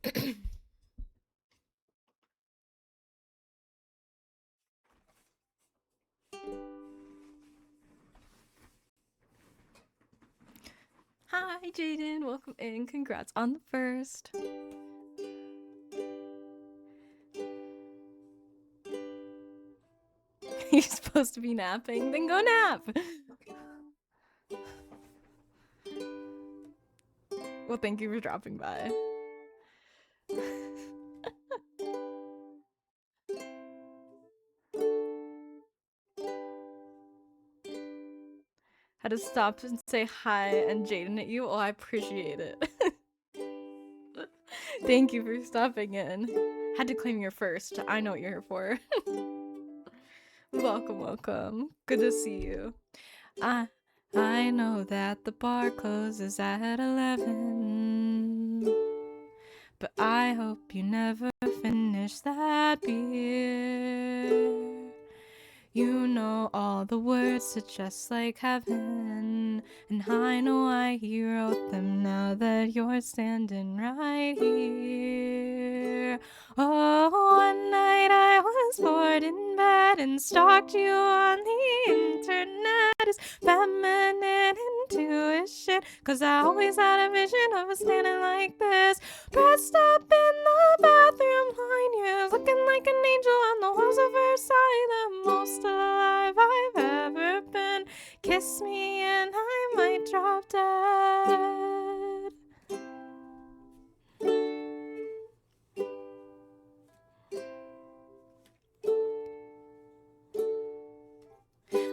Hi, Jaden. Welcome in. Congrats on the first. You're supposed to be napping. Then go nap. Well, thank you for dropping by. Had to stop and say hi and Jaden at you. Oh, I appreciate it. Thank you for stopping in. Had to claim your first. I know what you're here for. Welcome, welcome. Good to see you. I know that the bar closes at 11, but I hope you never finish that beer. You know all the words to Just Like Heaven, and I know why he wrote them now that you're standing right here. Oh, one night I was bored in bed and stalked you on the internet. Is feminine intuition, 'cause I always had a vision of us standing like this, pressed up in the bathroom line. You're looking like an angel on the walls of Versailles, the most alive I've ever been. Kiss me and I might drop dead.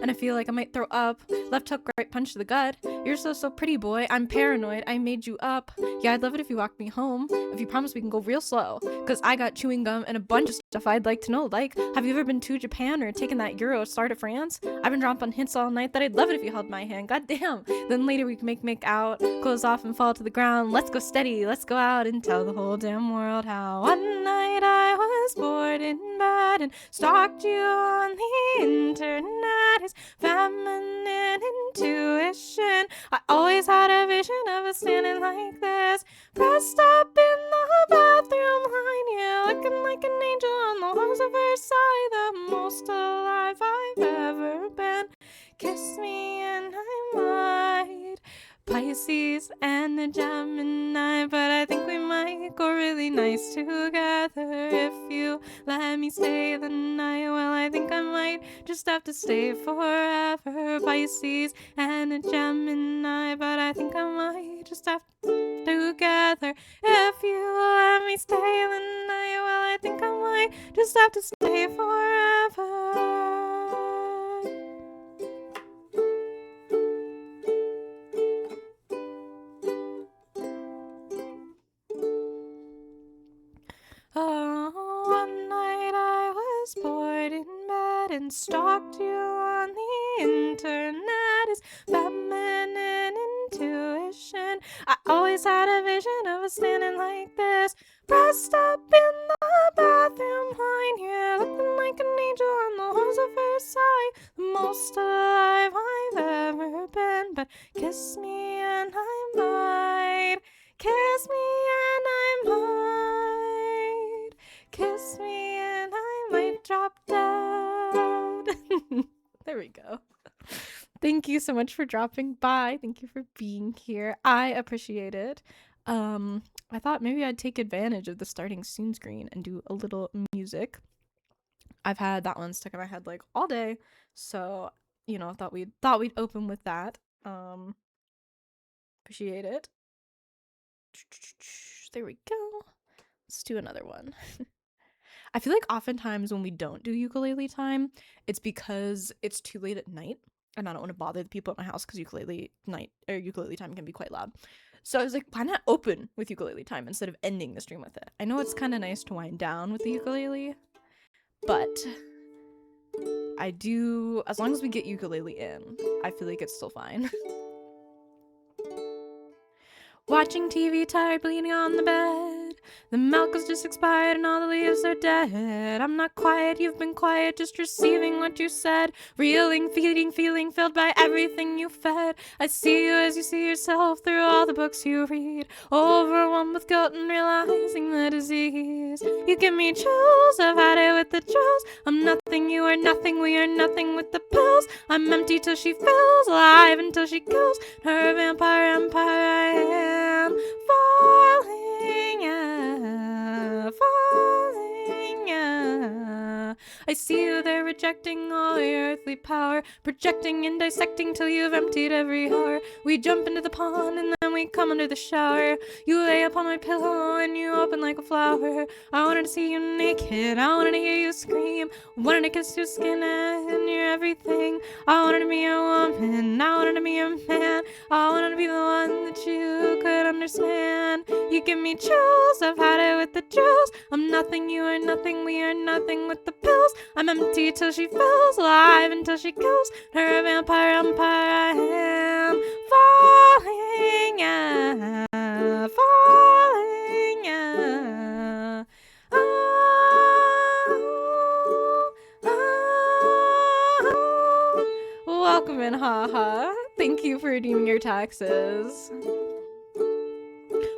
And I feel like I might throw up. Left hook, right punch to the gut. You're so pretty, boy. I'm paranoid. I made you up. Yeah, I'd love it if you walked me home. If you promise we can go real slow. 'Cause I got chewing gum and a bunch of stuff I'd like to know. Like, have you ever been to Japan or taken that Euro star to France? I've been dropping hints all night that I'd love it if you held my hand. God damn. Then later we can make out, close off and fall to the ground. Let's go steady. Let's go out and tell the whole damn world how one night I was bored in bed and stalked you on the internet. Is feminine intuition. I always had a vision of us standing like this, pressed up in the bathroom line. You're looking like an angel on the walls of Versailles, the most alive I've ever been. Kiss me and I might. Pisces and a Gemini, but I think we might go really nice together if you let me stay the night. Well, I think I might just have to stay forever. Pisces and a Gemini, but I think I might just have to together if you let me stay the night. Well, I think I might just have to stay forever. Oh, one night I was bored in bed and stalked you on the internet. Is feminine intuition. I always had a vision of us standing like this, pressed up in the bathroom line. You're looking like an angel on the walls of Versailles, the most alive I've ever been. But kiss me and I might. Kiss me and I might. Kiss me and I might drop dead. There we go. Thank you so much for dropping by. Thank you for being here. I appreciate it. I thought maybe I'd take advantage of the starting soon screen and do a little music. I've had that one stuck in my head like all day, so thought we'd open with that. Appreciate it. There we go. Let's do another one. I feel like oftentimes when we don't do ukulele time, it's because it's too late at night and I don't want to bother the people at my house because ukulele time can be quite loud. So I was like, why not open with ukulele time instead of ending the stream with it? I know it's kind of nice to wind down with the ukulele, but I do, as long as we get ukulele in, I feel like it's still fine. Watching TV, tired, bleeding on the bed. The milk has just expired and all the leaves are dead. I'm not quiet, you've been quiet, just receiving what you said. Reeling, feeding, feeling filled by everything you fed. I see you as you see yourself through all the books you read. Overwhelmed with guilt and realizing the disease. You give me chills, I've had it with the chills. I'm nothing, you are nothing, we are nothing with the pills. I'm empty till she fills, alive until she kills. Her vampire empire, I am falling, yeah, falling, yeah. I see you there rejecting all your earthly power, projecting and dissecting till you've emptied every hour. We jump into the pond and then we come under the shower. You lay upon my pillow and you open like a flower. I wanted to see you naked, I wanted to hear you scream. Wanted to kiss your skin and your everything. I wanted to be a woman, I wanted to be a man. I wanted to be the one that you could understand. You give me chills, I've had it with the chills. I'm nothing, you are nothing, we are nothing with the pills. I'm empty till she fills, alive until she kills. Her vampire empire, I am falling, yeah, falling, yeah. Welcome in, haha. Thank you for redeeming your taxes.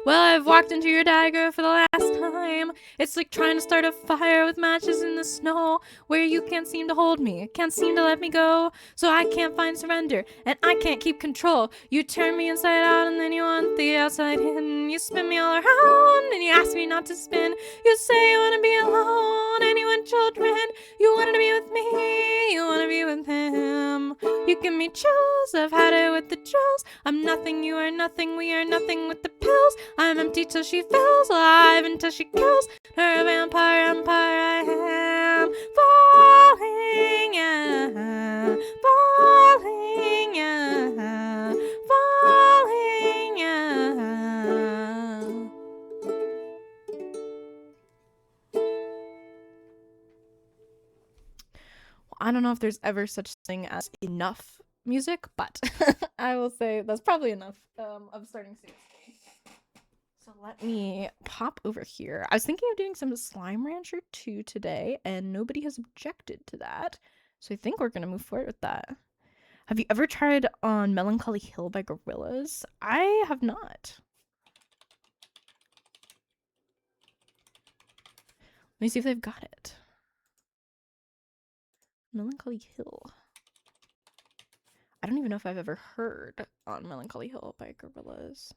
Well, I've walked into your dagger for the last time. It's like trying to start a fire with matches in the snow, where you can't seem to hold me, can't seem to let me go. So I can't find surrender, and I can't keep control. You turn me inside out, and then you want the outside in. You spin me all around, and you ask me not to spin. You say you want to be alone, and you want children. You wanted to be with me, you want to be with him. You give me chills, I've had it with the chills. I'm nothing, you are nothing, we are nothing with the pills. I'm empty till she fills, alive until she kills. Her vampire empire, I am falling, yeah, falling, yeah, falling, yeah. Well, I don't know if there's ever such thing as enough music, but I will say that's probably enough of starting soon. So let me pop over here. I was thinking of doing some Slime Rancher 2 today, and nobody has objected to that. So I think we're going to move forward with that. Have you ever tried on Melancholy Hill by Gorillaz? I have not. Let me see if they've got it. Melancholy Hill. I don't even know if I've ever heard on Melancholy Hill by Gorillaz.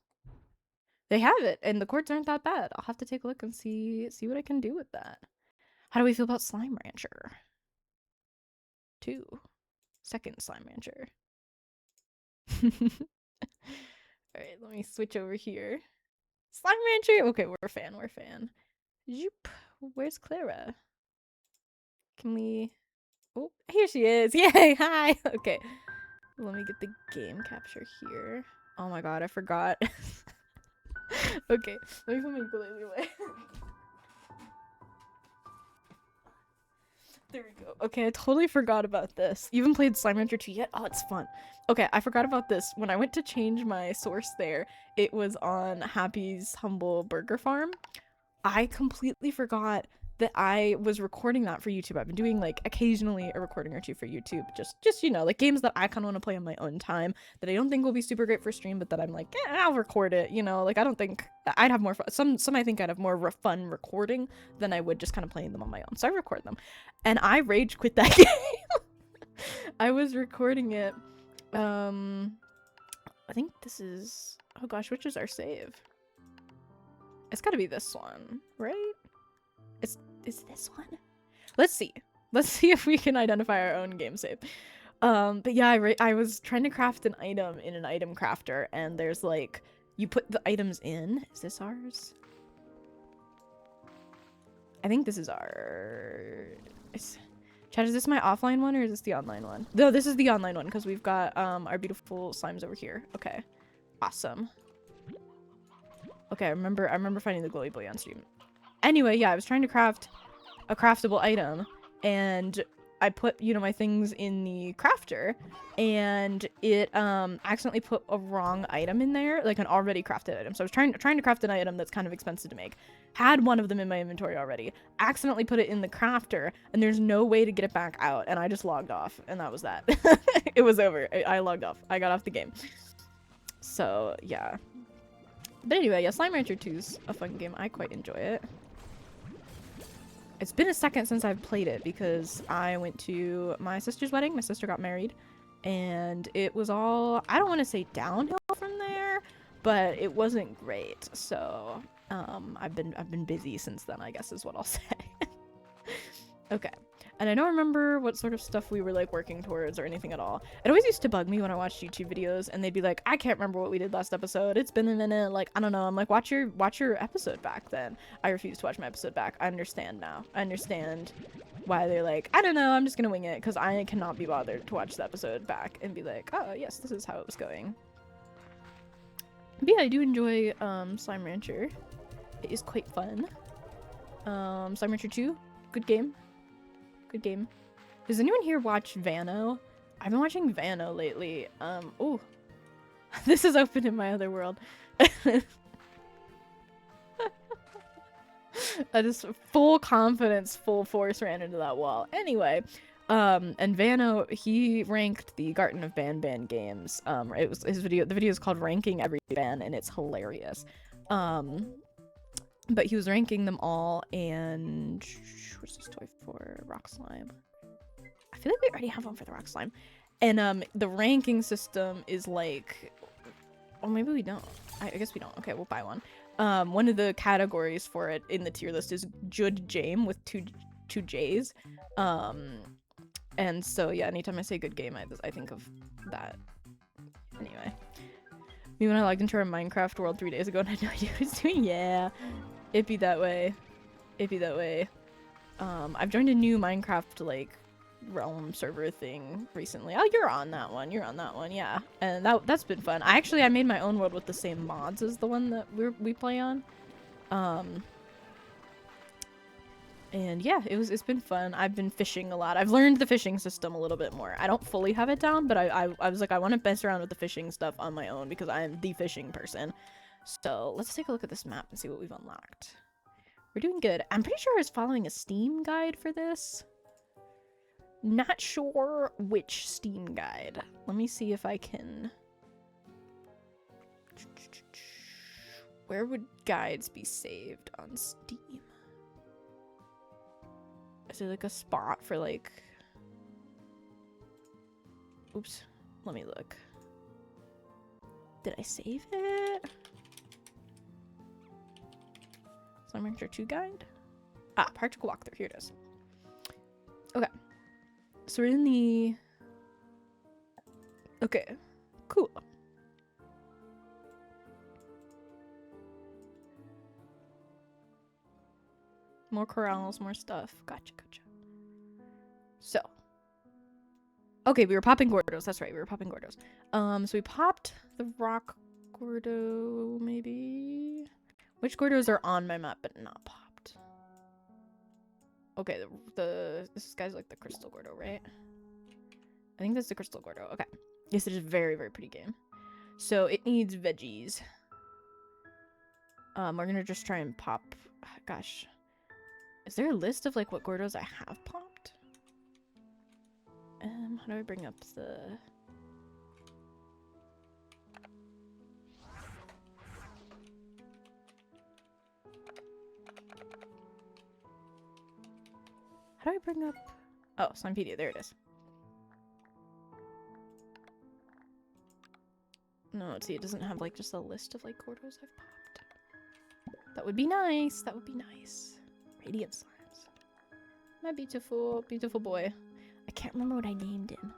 They have it, and the chords aren't that bad. I'll have to take a look and see what I can do with that. How do we feel about Slime Rancher 2? Second Slime Rancher. Alright, let me switch over here. Slime Rancher! Okay, we're a fan, we're a fan. Zoop. Where's Clara? Can we... Oh, here she is! Yay! Hi! Okay. Let me get the game capture here. Oh my god, I forgot. Okay, let me put my ukulele away. There we go. Okay, I totally forgot about this. You haven't played Slime Rancher 2 yet? Oh, it's fun. Okay, I forgot about this. When I went to change my source there, it was on Happy's Humble Burger Farm. I completely forgot that I was recording that for YouTube. I've been doing like occasionally a recording or two for YouTube, just you know, like games that I kind of want to play on my own time that I don't think will be super great for stream, but that I'm like, I'll record it, you know, like I don't think I'd have more fun. Some I think I'd have more fun recording than I would just kind of playing them on my own. So I record them, and I rage quit that game. I was recording it. I think this is, oh gosh, which is our save? It's got to be this one, right? Is this one? Let's see if we can identify our own game save. But yeah, I was trying to craft an item in an item crafter, and there's like, you put the items in. Is this ours? I think this is our... Chat, is this my offline one or is this the online one? No, this is the online one because we've got our beautiful slimes over here. Okay, awesome. Okay, I remember finding the glowy boy on stream. Anyway, yeah, I was trying to craft a craftable item, and I put, you know, my things in the crafter, and it accidentally put a wrong item in there, like an already crafted item. So I was trying to craft an item that's kind of expensive to make. had one of them in my inventory already, accidentally put it in the crafter, and there's no way to get it back out, and I just logged off, and that was that. It was over. I logged off. I got off the game. So, yeah. But anyway, yeah, Slime Rancher 2 is a fun game. I quite enjoy it. It's been a second since I've played it because I went to my sister's wedding. My sister got married, and it was all, I don't want to say downhill from there, but it wasn't great. So, I've been busy since then, I guess is what I'll say. Okay. And I don't remember what sort of stuff we were like working towards or anything at all. It always used to bug me when I watched YouTube videos and they'd be like, I can't remember what we did last episode. It's been a minute. Like, I don't know. I'm like, watch your episode back then. I refuse to watch my episode back. I understand now. I understand why they're like, I don't know, I'm just gonna wing it because I cannot be bothered to watch the episode back and be like, oh yes, this is how it was going. But yeah, I do enjoy Slime Rancher. It is quite fun. Slime Rancher 2, good game. Good game. Does anyone here watch Vano? I've been watching Vano lately. Oh, this is open in my other world. I just full confidence, full force ran into that wall. Anyway, and Vano, he ranked the Garten of Banban games. It was his video. The video is called "Ranking Every Ban," and it's hilarious. But he was ranking them all, and what's this toy for? Rock Slime. I feel like we already have one for the Rock Slime. And the ranking system is like, oh, maybe we don't. I guess we don't. Okay, we'll buy one. One of the categories for it in the tier list is Jud Jame with two J's. And so yeah, anytime I say good game, I think of that. Anyway. Me when I logged into our Minecraft world 3 days ago and I had no idea what I was doing. Yeah, it'd be that way. It'd be that way. I've joined a new Minecraft like realm server thing recently. Oh, you're on that one. You're on that one. Yeah, and that's been fun. I made my own world with the same mods as the one that we play on. And yeah, it's been fun. I've been fishing a lot. I've learned the fishing system a little bit more. I don't fully have it down, but I was like, I want to mess around with the fishing stuff on my own because I am the fishing person. So let's take a look at this map and see what we've unlocked. We're doing good. I'm pretty sure I was following a Steam guide for this. Not sure which Steam guide. Let me see if I can... Where would guides be saved on Steam? Is there like a spot for like... Oops. Let me look. Did I save it? Slime Rancher 2 guide? Ah, practical walkthrough. Here it is. Okay. So we're in the... Okay. Cool. More corrals, more stuff. Gotcha, gotcha. So. Okay, we were popping Gordos. That's right, we were popping Gordos. So we popped the rock Gordo, maybe? Which Gordos are on my map but not popped? Okay, this guy's like the Crystal Gordo, right? I think that's the Crystal Gordo. Okay. Yes, it is a very, very pretty game. So it needs veggies. We're gonna just try and pop... Gosh. Is there a list of like what Gordos I have popped? How do I bring up the... How do I bring up... Oh, Slimepedia, there it is. No, let's see, it doesn't have like just a list of like Gordos I've popped. That would be nice, that would be nice. Radiant Slimes. My beautiful, beautiful boy. I can't remember what I named him.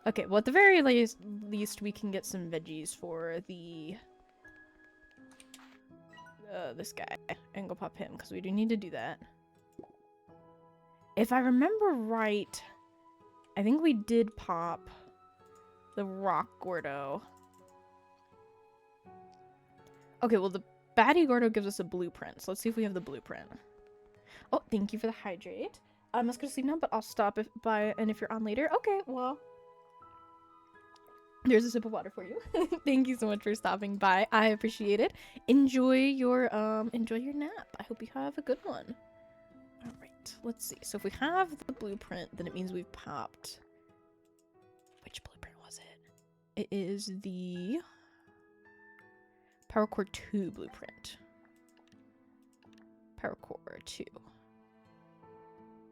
Okay, well at the very least we can get some veggies for the... this guy. And go pop him, because we do need to do that. If I remember right, I think we did pop the rock Gordo. Okay, well the baddie Gordo gives us a blueprint, so let's see if we have the blueprint. Oh, thank you for the hydrate. I must go to sleep now, but I'll stop and if you're on later. Okay, well. There's a sip of water for you. Thank you so much for stopping by. I appreciate it. Enjoy your nap. I hope you have a good one. All right, let's see. So if we have the blueprint, then it means we've popped. Which blueprint was it? It is the Power Core 2 blueprint. Power Core 2.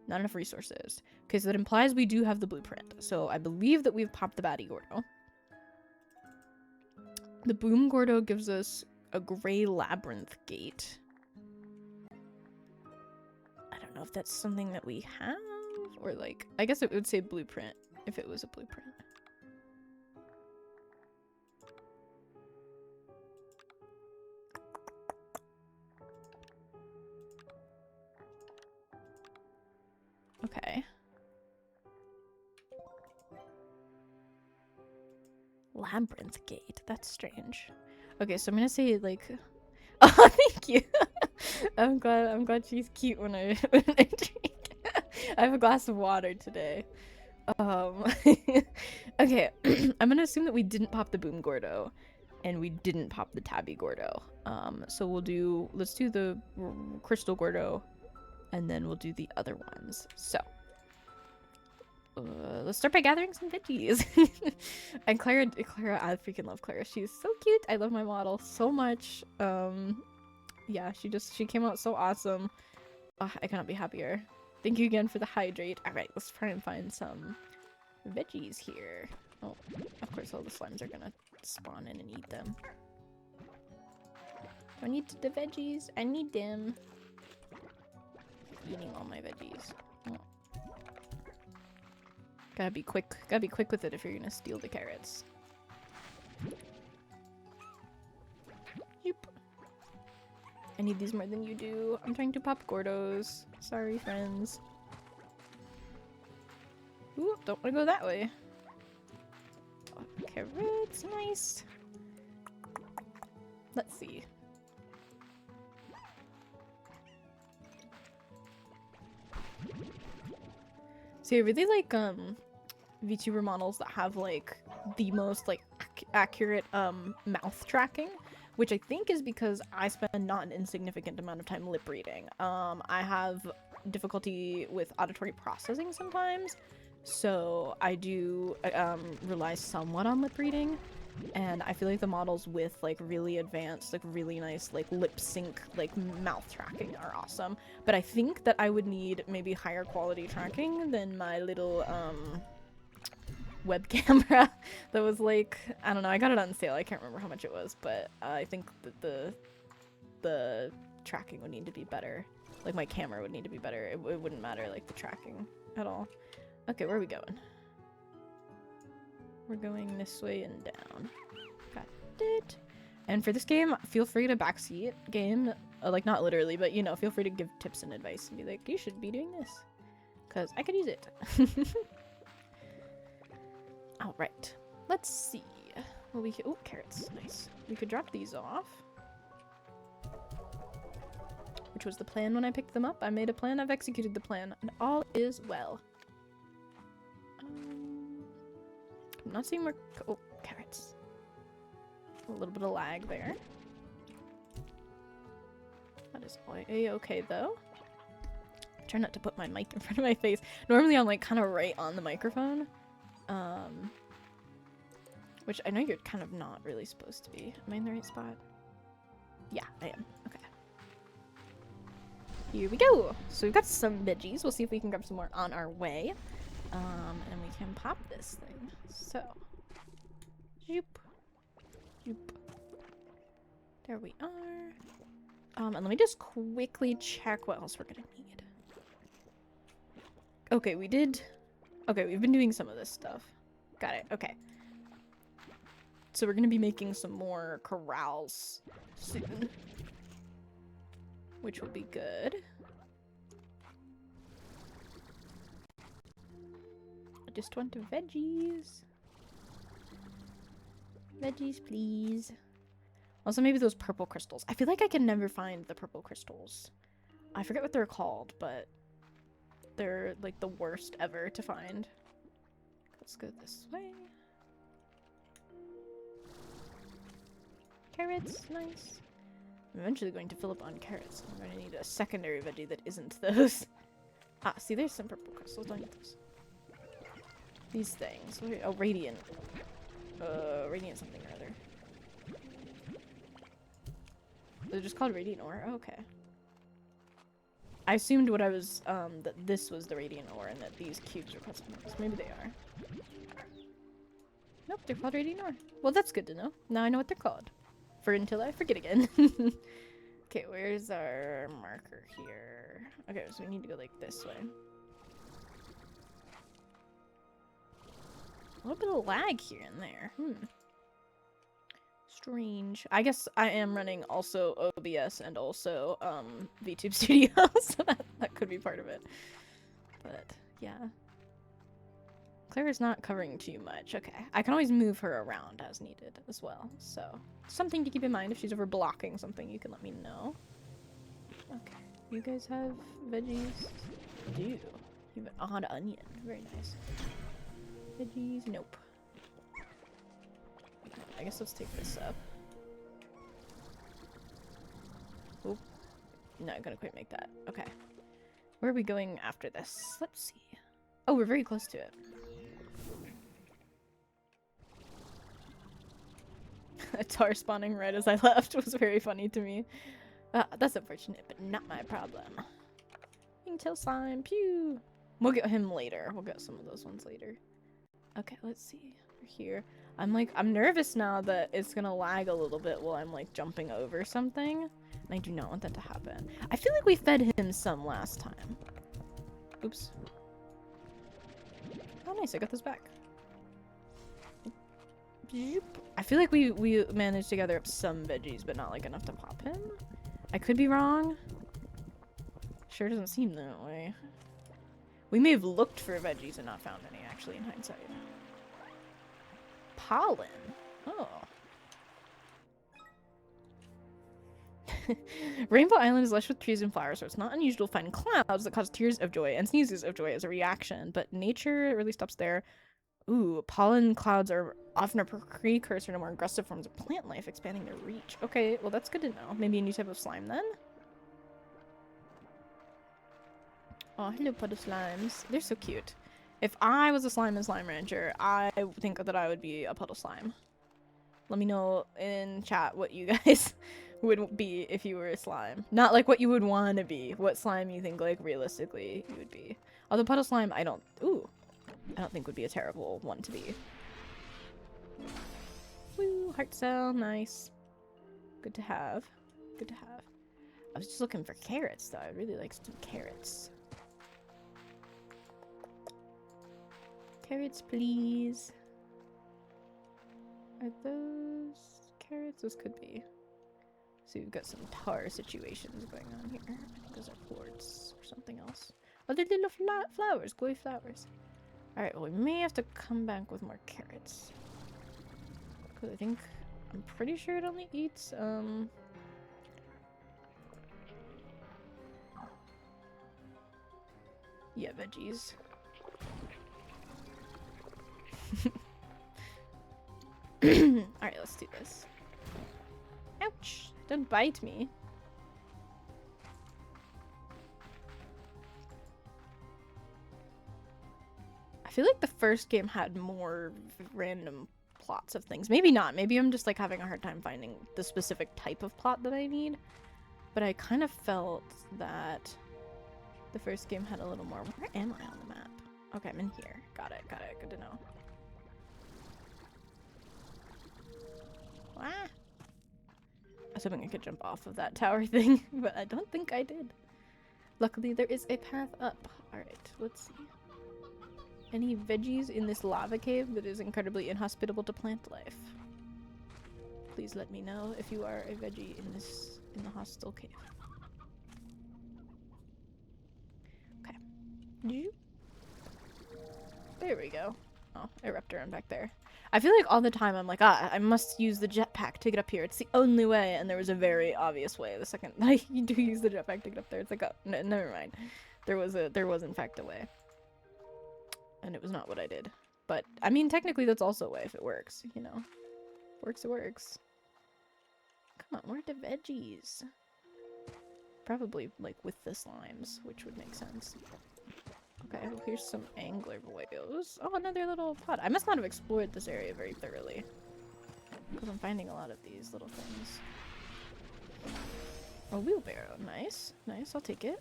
Not enough resources. Okay, so that implies we do have the blueprint. So I believe that we've popped the Baddie Gordo. The Boom Gordo gives us a gray labyrinth gate. I don't know if that's something that we have, or like, I guess it would say blueprint if it was a blueprint. Okay. Labyrinth gate. That's strange. Okay, so I'm gonna say like, oh, thank you. I'm glad she's cute when I drink. I have a glass of water today. Okay, I'm gonna assume that we didn't pop the Boom Gordo, and we didn't pop the Tabby Gordo. So let's do the Crystal Gordo, and then we'll do the other ones. So. Let's start by gathering some veggies. And Clara, I freaking love Clara. She's so cute. I love my model so much. Yeah, she came out so awesome. I cannot be happier. Thank you again for the hydrate. All right, let's try and find some veggies here. Oh, of course, all the slimes are gonna spawn in and eat them. Do I need the veggies? I need them. Eating all my veggies. Oh. Gotta be quick with it if you're gonna steal the carrots. Yep. I need these more than you do. I'm trying to pop Gordos. Sorry, friends. Ooh, don't wanna go that way. Oh, carrots, nice. Let's see. See, I really like, VTuber models that have like the most like accurate mouth tracking, which I think is because I spend not an insignificant amount of time lip reading. I have difficulty with auditory processing sometimes, so I do rely somewhat on lip reading, and I feel like the models with like really advanced, like really nice like lip sync like mouth tracking are awesome. But I think that I would need maybe higher quality tracking than my little web camera that was like, I don't know, I got it on sale. I can't remember how much it was, but I think that the tracking would need to be better. Like my camera would need to be better. It wouldn't matter like the tracking at all. Okay, where are we going? We're going this way and down. Got it. And for this game, feel free to backseat game. Like, not literally, but, you know, feel free to give tips and advice and be like, you should be doing this. Because I could use it. Alright. Let's see. Well, we could... Oh, carrots. Nice. We could drop these off. Which was the plan when I picked them up. I made a plan, I've executed the plan, and all is well. I'm not seeing more... Oh, carrots. A little bit of lag there. That is okay, though. Try not to put my mic in front of my face. Normally I'm, like, kind of right on the microphone. Which I know you're kind of not really supposed to be. Am I in the right spot? Yeah, I am. Okay. Here we go! So we've got some veggies. We'll see if we can grab some more on our way. And we can pop this thing. So, zoop, zoop. There we are. And let me just quickly check what else we're gonna need. Okay, we did. Okay, we've been doing some of this stuff. Got it. Okay. So we're gonna be making some more corrals soon, which will be good. Just want the veggies. Veggies, please. Also, maybe those purple crystals. I feel like I can never find the purple crystals. I forget what they're called, but they're like the worst ever to find. Let's go this way. Carrots, nice. I'm eventually going to fill up on carrots. I'm going to need a secondary veggie that isn't those. Ah, see, there's some purple crystals. Don't need those. These things. Oh, radiant. Radiant something or other. They're just called radiant ore? Oh, okay. I assumed what I was, that this was the radiant ore and that these cubes were custom. Maybe they are. Nope, they're called radiant ore. Well, that's good to know. Now I know what they're called. For until I forget again. Okay, where's our marker here? Okay, so we need to go like this way. A little bit of lag here and there. Strange. I guess I am running also OBS and also VTube Studio, so that could be part of it. But yeah. Claire is not covering too much. Okay. I can always move her around as needed as well. So something to keep in mind. If she's over blocking something, you can let me know. Okay. You guys have veggies? You do. You have an odd onion. Very nice. Veggies? Nope. I guess let's take this up. Oop. Not gonna quite make that. Okay. Where are we going after this? Let's see. Oh, we're very close to it. A tar spawning right as I left was very funny to me. That's unfortunate, but not my problem. Tail slime, pew! We'll get him later. We'll get some of those ones later. Okay, let's see. We're here. I'm nervous now that it's gonna lag a little bit while I'm like jumping over something. And I do not want that to happen. I feel like we fed him some last time. Oops. Oh nice, I got this back. I feel like we managed to gather up some veggies, but not like enough to pop him. I could be wrong. Sure doesn't seem that way. We may have looked for veggies and not found any, actually, in hindsight. Pollen. Oh. Rainbow Island is lush with trees and flowers, so it's not unusual to find clouds that cause tears of joy and sneezes of joy as a reaction, but nature really stops there. Ooh, pollen clouds are often a precursor to more aggressive forms of plant life, expanding their reach. Okay, well that's good to know. Maybe a new type of slime then? Oh, hello puddle slimes. They're so cute. If I was a slime and slime rancher, I think that I would be a puddle slime. Let me know in chat what you guys would be if you were a slime. Not like what you would want to be. What slime you think like realistically you would be. Although puddle slime, I don't think would be a terrible one to be. Woo, heart cell, nice. Good to have. Good to have. I was just looking for carrots though. I really like some carrots. Carrots, please. Are those carrots? Those could be. So we've got some tar situations going on here. I think those are quartz or something else. Oh, they're little flowers, glowy flowers. Alright, well, we may have to come back with more carrots. Because I'm pretty sure it only eats, yeah, veggies. Alright, let's do this. Ouch! Don't bite me. I feel like the first game had more random plots of things. Maybe not. Maybe I'm just like having a hard time finding the specific type of plot that I need. But I kind of felt that the first game had a little more. Where am I on the map? Okay, I'm in here. Got it. Got it. Good to know. Ah! I was hoping I could jump off of that tower thing, but I don't think I did. Luckily, there is a path up. Alright, let's see. Any veggies in this lava cave that is incredibly inhospitable to plant life? Please let me know if you are a veggie in the hostile cave. Okay. There we go. Oh, Eruptor back there. I feel like all the time I'm like, I must use the jetpack to get up here. It's the only way, and there was a very obvious way. The second you do use the jetpack to get up there, it's like, oh, no, never mind. There was in fact a way. And it was not what I did. But, I mean, technically that's also a way if it works, you know. Works, it works. Come on, where are the veggies? Probably, like, with the slimes, which would make sense. Okay, well, here's some angler boyos. Oh, another little pot. I must not have explored this area very thoroughly. Because I'm finding a lot of these little things. A wheelbarrow. Nice. Nice, I'll take it.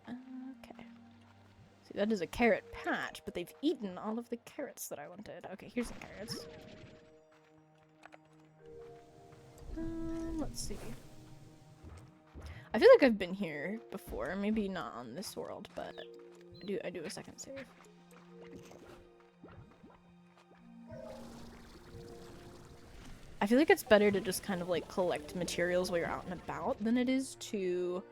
Okay. See, that is a carrot patch, but they've eaten all of the carrots that I wanted. Okay, here's some carrots. Let's see. I feel like I've been here before. Maybe not on this world, but I do a second save. I feel like it's better to just kind of like collect materials while you're out and about than it is to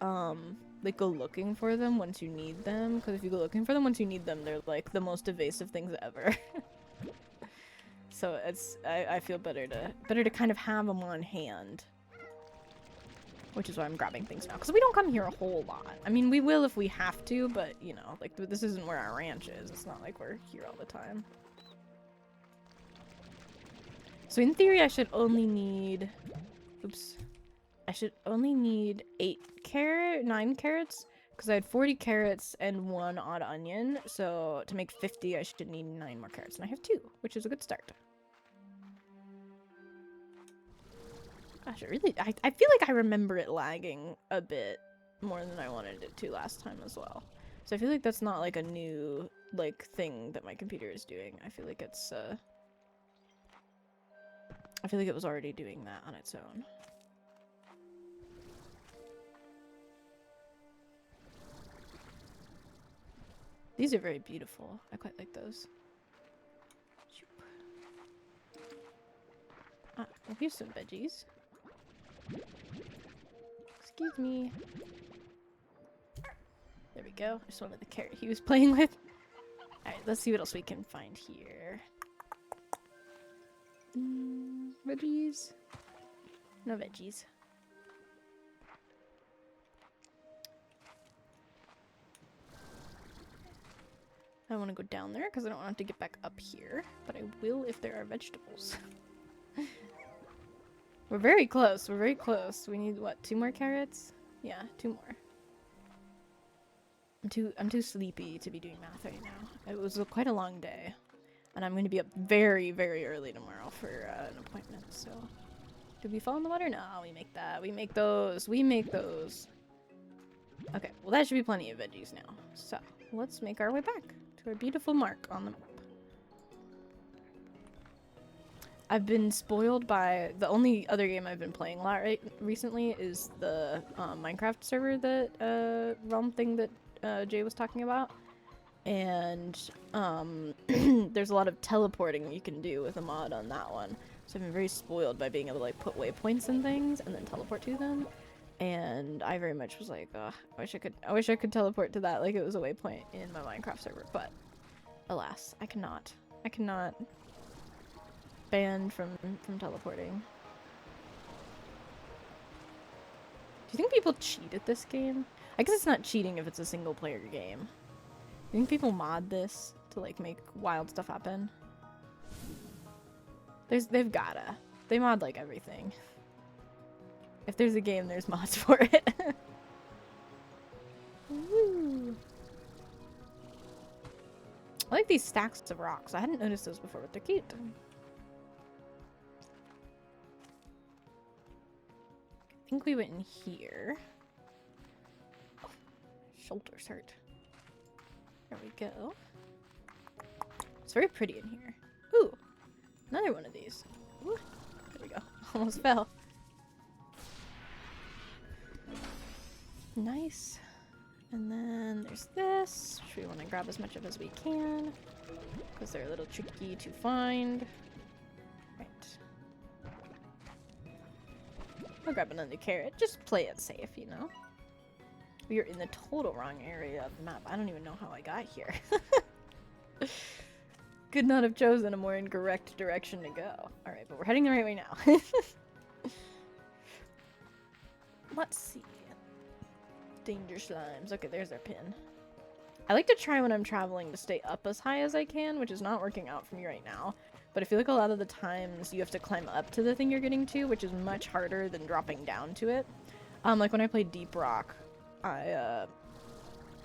like go looking for them once you need them, because if you go looking for them once you need them, they're like the most evasive things ever. So it's I feel better to kind of have them on hand. Which is why I'm grabbing things now, because we don't come here a whole lot. I mean, we will if we have to, but you know, like this isn't where our ranch is. It's not like we're here all the time. So in theory, I should only need, oops, I should only need 9 carrots, because I had 40 carrots and 1 odd onion. So to make 50, I should need 9 more carrots, and I have 2, which is a good start. Gosh, I feel like I remember it lagging a bit more than I wanted it to last time as well. So I feel like that's not like a new, like, thing that my computer is doing. I feel like it's, I feel like it was already doing that on its own. These are very beautiful. I quite like those. Ah, well, here's some veggies. Excuse me. There we go. Just wanted the carrot he was playing with. Alright, let's see what else we can find here. Veggies? No veggies. I don't want to go down there because I don't want to get back up here, but I will if there are vegetables. We're very close. We're very close. We need, what, 2 more carrots? Yeah, 2 more. I'm too sleepy to be doing math right now. It was quite a long day. And I'm going to be up very, very early tomorrow for an appointment, so... Did we fall in the water? No, we make that. We make those. We make those. Okay, well that should be plenty of veggies now. So, let's make our way back to our beautiful mark on the map. I've been spoiled by... The only other game I've been playing a lot recently is the Minecraft server that, realm thing that Jay was talking about. And there's a lot of teleporting you can do with a mod on that one. So I've been very spoiled by being able to like put waypoints and things and then teleport to them. And I very much was like, oh, I wish I could teleport to that like it was a waypoint in my Minecraft server, but alas, I cannot. I cannot. Banned from teleporting. Do you think people cheat at this game? I guess it's not cheating if it's a single player game. Do you think people mod this to like make wild stuff happen? They've gotta. They mod like everything. If there's a game, there's mods for it. Woo. I like these stacks of rocks. I hadn't noticed those before, but they're cute. I think we went in here. Oh, shoulders hurt. There we go. It's very pretty in here. Ooh, another one of these. Ooh, there we go. Almost fell. Nice. And then there's this, which we want to grab as much of as we can, because they're a little tricky to find. Right. I'll grab another carrot. Just play it safe, you know? We are in the total wrong area of the map. I don't even know how I got here. Could not have chosen a more incorrect direction to go. Alright, but we're heading the right way now. Let's see. Danger slimes. Okay, there's our pin. I like to try when I'm traveling to stay up as high as I can, which is not working out for me right now. But I feel like a lot of the times you have to climb up to the thing you're getting to, which is much harder than dropping down to it. Like when I played Deep Rock,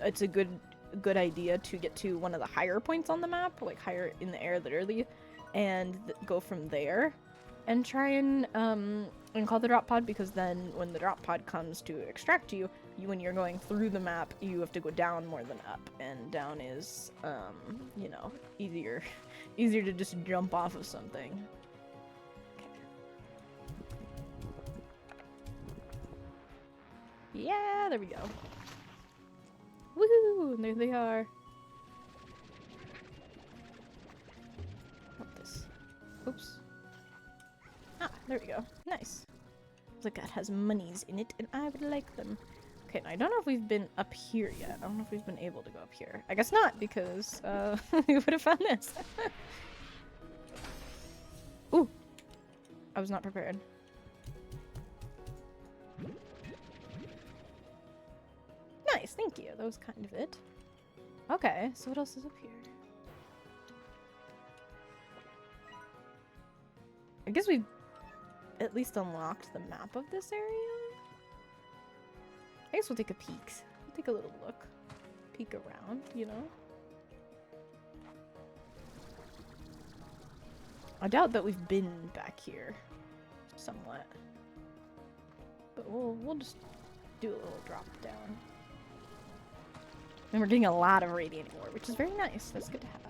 it's a good idea to get to one of the higher points on the map, like higher in the air literally, and go from there and try and call the drop pod, because then when the drop pod comes to extract you, when you're going through the map, you have to go down more than up, and down is you know, easier to just jump off of something. Okay. Yeah, there we go. Woohoo! And there they are. What this? Oops. Ah, there we go. Nice. The gut has monies in it, and I would like them. Okay, now I don't know if we've been up here yet. I don't know if we've been able to go up here. I guess not, because we would have found this. Ooh! I was not prepared. Nice, thank you. That was kind of it. Okay, so what else is up here? I guess we've at least unlocked the map of this area. I guess we'll take a peek. We'll take a little look. Peek around, you know? I doubt that we've been back here somewhat. But we'll just do a little drop down. And we're getting a lot of radiant ore, which is very nice. That's good to have.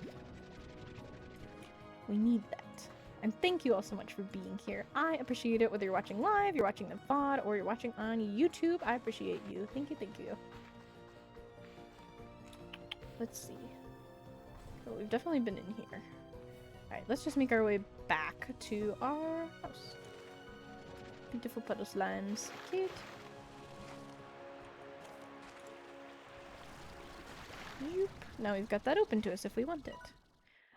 We need that. And thank you all so much for being here. I appreciate it, whether you're watching live, you're watching the VOD, or you're watching on YouTube. I appreciate you. Thank you, thank you. Let's see. Oh, we've definitely been in here. Alright, let's just make our way back to our house. Beautiful puddle slimes. Cute. Yoop. Now we've got that open to us if we want it.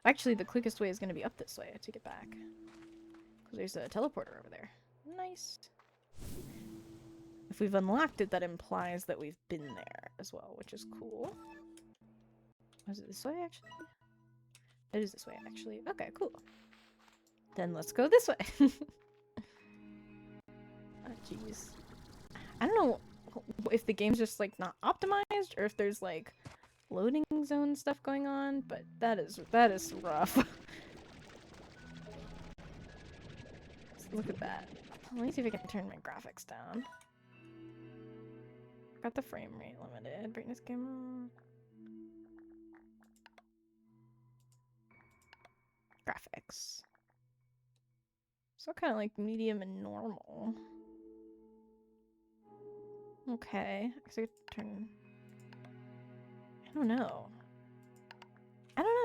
Actually, the quickest way is going to be up this way to get back. Because there's a teleporter over there. Nice. If we've unlocked it, that implies that we've been there as well, which is cool. Was it this way, actually? It is this way, actually. Okay, cool. Then let's go this way. Oh, jeez. I don't know if the game's just, like, not optimized, or if there's, like, loading zone stuff going on, but that is rough. Look at that. Let me see if I can turn my graphics down. Got the frame rate limited. Brightness camera. Graphics. So kind of like medium and normal. Okay. So I could turn. I don't know.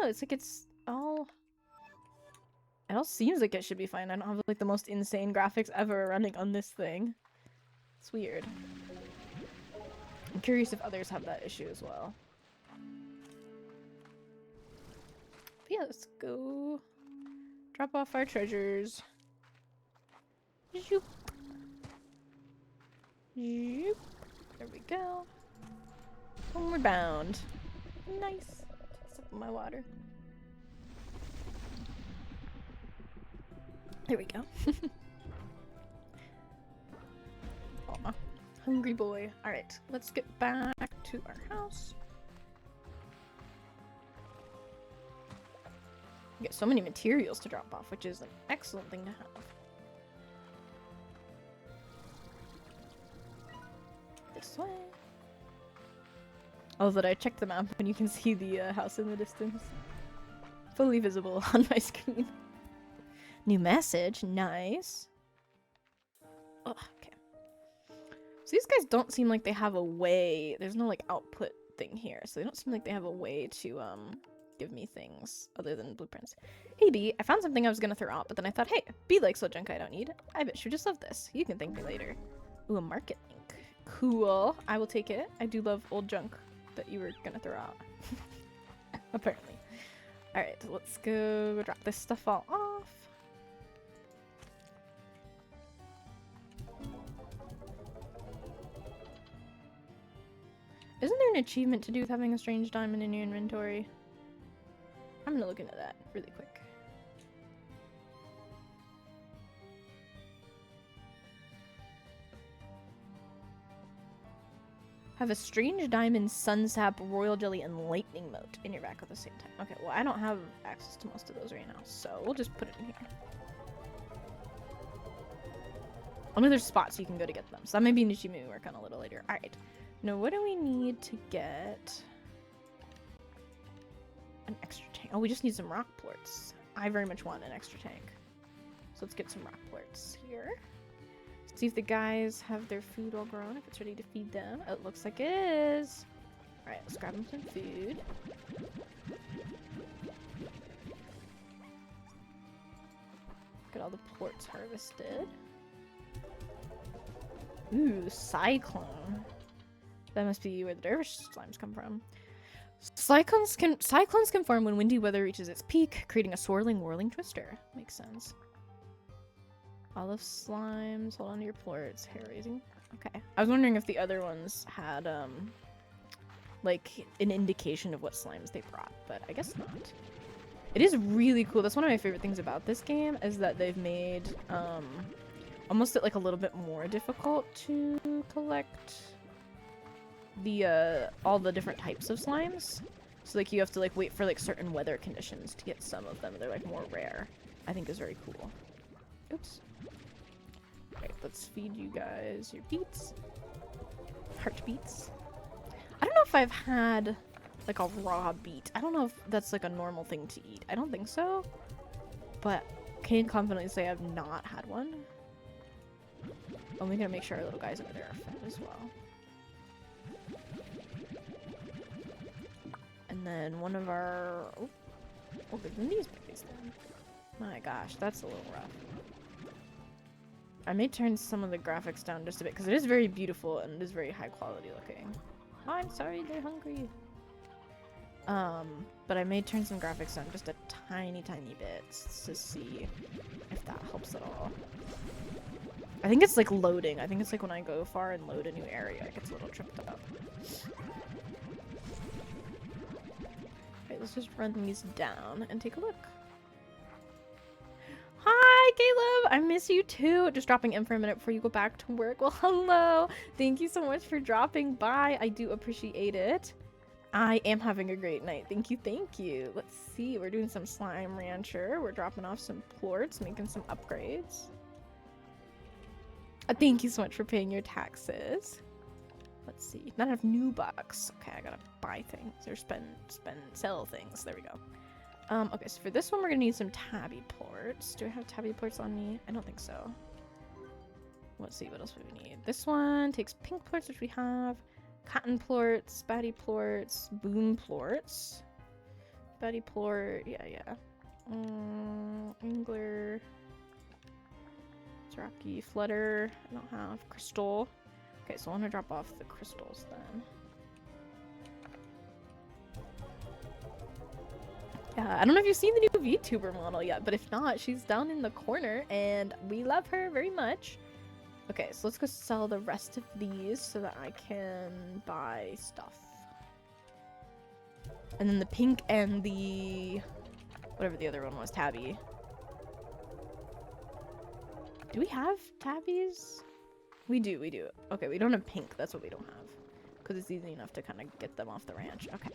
It's like it's all... It all seems like it should be fine. I don't have like the most insane graphics ever running on this thing. It's weird. I'm curious if others have that issue as well. But yeah, let's go drop off our treasures. Zoop. Zoop. There we go. Homeward bound. Nice. Sip of my water. There we go. Aw, hungry boy. Alright, let's get back to our house. We get so many materials to drop off, which is an excellent thing to have. This way. Oh, that I checked the map and you can see the house in the distance. Fully visible on my screen. New message, nice. Oh, okay. So these guys don't seem like they have a way. There's no like output thing here, so they don't seem like they have a way to give me things other than blueprints. Hey B, I found something I was gonna throw out, but then I thought, hey, B likes old junk I don't need. I bet you just love this. You can thank me later. Ooh, a market link. Cool. I will take it. I do love old junk that you were gonna throw out. Apparently. Alright, let's go drop this stuff all off. Isn't there an achievement to do with having a strange diamond in your inventory? I'm gonna look into that really quick. Have a strange diamond, sunsap, royal jelly, and lightning moat in your back at the same time. Okay, well, I don't have access to most of those right now, so we'll just put it in here. Only there's spots you can go to get them, so that may be an issue we work on a little later. Alright. Now, what do we need to get an extra tank? Oh, we just need some rock plorts. I very much want an extra tank. So let's get some rock plorts here. See if the guys have their food all grown, if it's ready to feed them. Oh, it looks like it is. Alright, let's grab them some food. Get all the plorts harvested. Ooh, cyclone. That must be where the dervish slimes come from. Cyclones can form when windy weather reaches its peak, creating a swirling, whirling twister. Makes sense. Olive slimes. Hold on to your plorts. Hair raising. Okay. I was wondering if the other ones had, like, an indication of what slimes they brought, but I guess not. It is really cool. That's one of my favorite things about this game, is that they've made, almost like a little bit more difficult to collect the, all the different types of slimes. So, like, you have to, like, wait for, like, certain weather conditions to get some of them. They're, like, more rare. I think is very cool. Oops. Alright, let's feed you guys your beets. Heartbeats. I don't know if I've had, like, a raw beet. I don't know if that's, like, a normal thing to eat. I don't think so. But can confidently say I've not had one. And we gotta make sure our little guys over there are fed as well. And then one of our... Oh, older than these babies then. My gosh, that's a little rough. I may turn some of the graphics down just a bit, because it is very beautiful and it is very high quality looking. Oh, I'm sorry, they're hungry. But I may turn some graphics down just a tiny bit to see if that helps at all. I think it's like loading. I think it's like when I go far and load a new area, it gets a little tripped up. Alright, let's just run these down and take a look. Hi, Caleb! I miss you too! Just dropping in for a minute before you go back to work. Well, hello! Thank you so much for dropping by. I do appreciate it. I am having a great night. Thank you, thank you. Let's see. We're doing some Slime Rancher. We're dropping off some plorts, making some upgrades. Thank you so much for paying your taxes. Let's see. Not enough new bucks. Okay, I gotta buy things or sell things. There we go. Okay, so for this one, we're gonna need some tabby plorts. Do I have tabby plorts on me? I don't think so. Let's see, what else do we need? This one takes pink plorts, which we have. Cotton plorts, spatty plorts, boom plorts. Spatty plort, yeah. Angler. Rocky flutter. I don't have crystal. Okay, so I want to drop off the crystals then. Yeah, I don't know if you've seen the new VTuber model yet, but if not, she's down in the corner and we love her very much. Okay, so let's go sell the rest of these so that I can buy stuff. And then the pink and the... whatever the other one was, tabby. Do we have tabbies? We do. Okay, we don't have pink. That's what we don't have. Because it's easy enough to kind of get them off the ranch. Okay.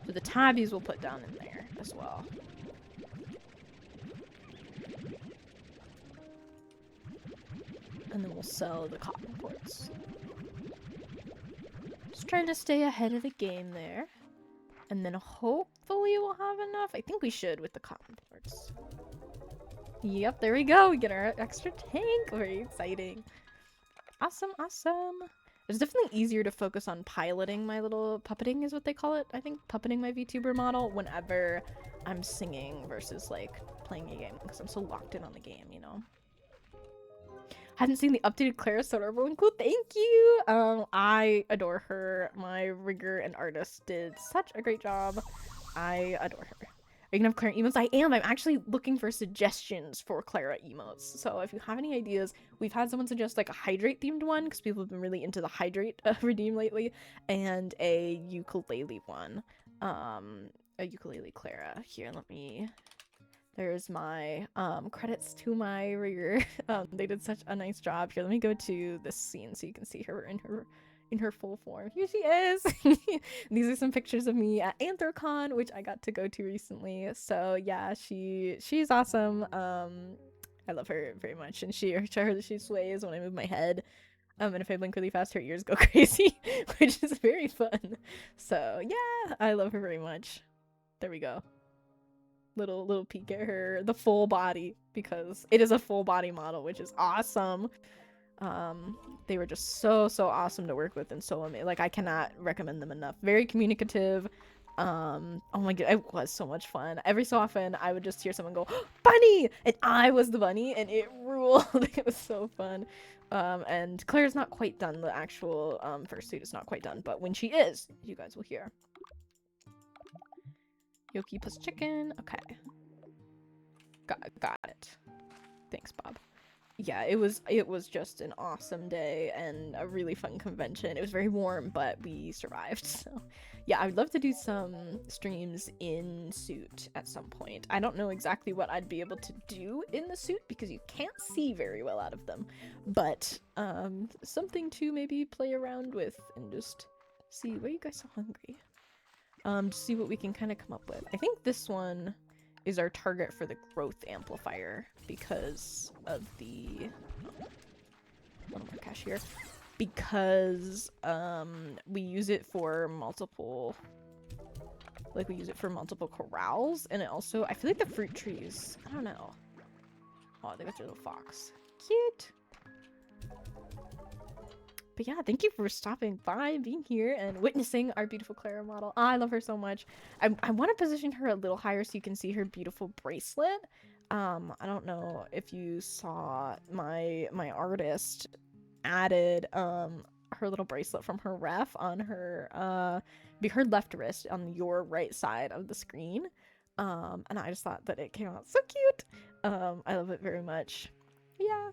So the tabbies we'll put down in there as well. And then we'll sell the cotton plorts. Just trying to stay ahead of the game there. And then hopefully we'll have enough. I think we should with the cotton plorts. Yep, there we go. We get our extra tank. Very exciting. Awesome, awesome. It's definitely easier to focus on piloting my little puppeting is what they call it. I think puppeting my VTuber model whenever I'm singing versus like playing a game because I'm so locked in on the game, you know. Hadn't seen the updated Clara so adorable and cool. Thank you. I adore her. My rigger and artist did such a great job. I adore her. Are you gonna have Clara emotes? I am. I'm actually looking for suggestions for Clara emotes. So if you have any ideas, we've had someone suggest like a hydrate themed one because people have been really into the hydrate redeem lately, and a ukulele one. A ukulele Clara. Here, let me. There's my credits to my rigger. They did such a nice job. Here, let me go to this scene so you can see her in her in her full form. Here she is. These are some pictures of me at Anthrocon, which I got to go to recently. So yeah, she's awesome. I love her very much, and she sways when I move my head. And if I blink really fast, her ears go crazy, which is very fun. So yeah, I love her very much. There we go. Little peek at her, the full body, because it is a full body model, which is awesome. They were just so awesome to work with and so amazing. Like, I cannot recommend them enough. Very communicative. Oh my god, it was so much fun. Every so often I would just hear someone go, bunny, and I was the bunny, and it ruled. It was so fun. And Claire's not quite done. The actual fursuit is not quite done, but when she is, you guys will hear. Yoki plus chicken. Okay. Got it. Thanks, Bob. Yeah, it was just an awesome day and a really fun convention. It was very warm, but we survived. So yeah, I would love to do some streams in suit at some point. I don't know exactly what I'd be able to do in the suit because you can't see very well out of them, but something to maybe play around with and just see. Why are you guys so hungry? To see what we can kind of come up with. I think this one is our target for the growth amplifier because of the one more cashier, because we use it for multiple, like we use it for multiple corrals, and it also, I feel like the fruit trees, I don't know. Oh, they got their little fox. Cute. But yeah, thank you for stopping by, being here, and witnessing our beautiful Clara model. I love her so much. I want to position her a little higher so you can see her beautiful bracelet. I don't know if you saw my artist added her little bracelet from her ref on her her left wrist on your right side of the screen. And I just thought that it came out so cute. I love it very much. Yeah.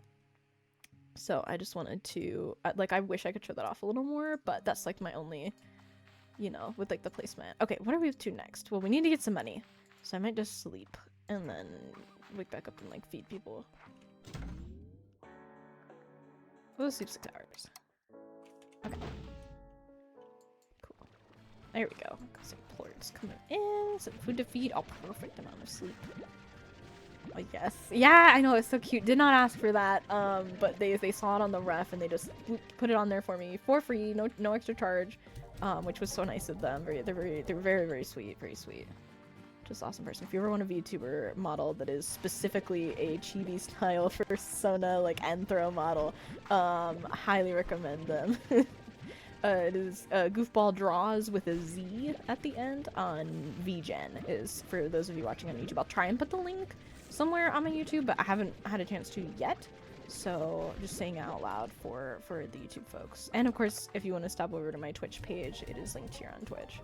So I just wanted to, like, I wish I could show that off a little more, but that's like my only, you know, with like the placement. Okay, what are we up to next? Well, we need to get some money, so I might just sleep and then wake back up and like feed people. We'll sleep 6 hours. Okay. Cool. There we go. Got some plorts coming in, some food to feed. Oh, perfect amount of sleep. Oh, yes. Yeah, I know, it's so cute. Did not ask for that, but they saw it on the ref and they just put it on there for me for free, no extra charge, which was so nice of them. They're very sweet, very sweet. Just awesome person. If you ever want a VTuber model that is specifically a chibi style persona, like Anthro model, highly recommend them. It is Goofball Draws with a Z at the end on VGen, is for those of you watching on YouTube. I'll try and put the link somewhere on my YouTube, but I haven't had a chance to yet. So just saying out loud for the YouTube folks. And of course, if you want to stop over to my Twitch page, it is linked here on Twitch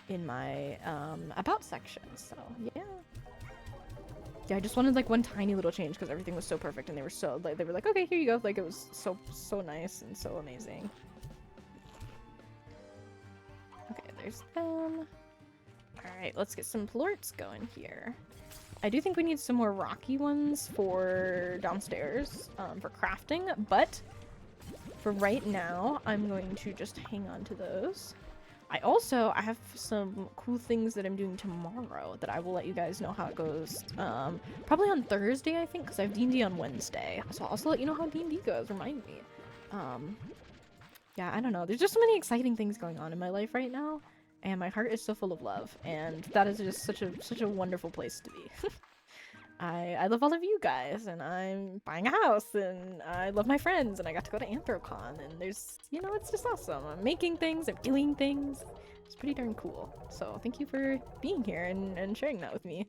in my about section. So yeah. Yeah, I just wanted like one tiny little change because everything was so perfect and they were so like, they were like, okay, here you go. Like, it was so nice and so amazing. Okay, there's them. Alright, let's get some plorts going here. I do think we need some more rocky ones for downstairs, for crafting, but for right now, I'm going to just hang on to those. I have some cool things that I'm doing tomorrow that I will let you guys know how it goes. Probably on Thursday, I think, because I have D&D on Wednesday. So I'll also let you know how D&D goes, remind me. Yeah, I don't know. There's just so many exciting things going on in my life right now, and my heart is so full of love, and that is just such a wonderful place to be. I love all of you guys, and I'm buying a house, and I love my friends, and I got to go to Anthrocon, and there's, you know, it's just awesome. I'm making things, I'm doing things. It's pretty darn cool. So thank you for being here and sharing that with me.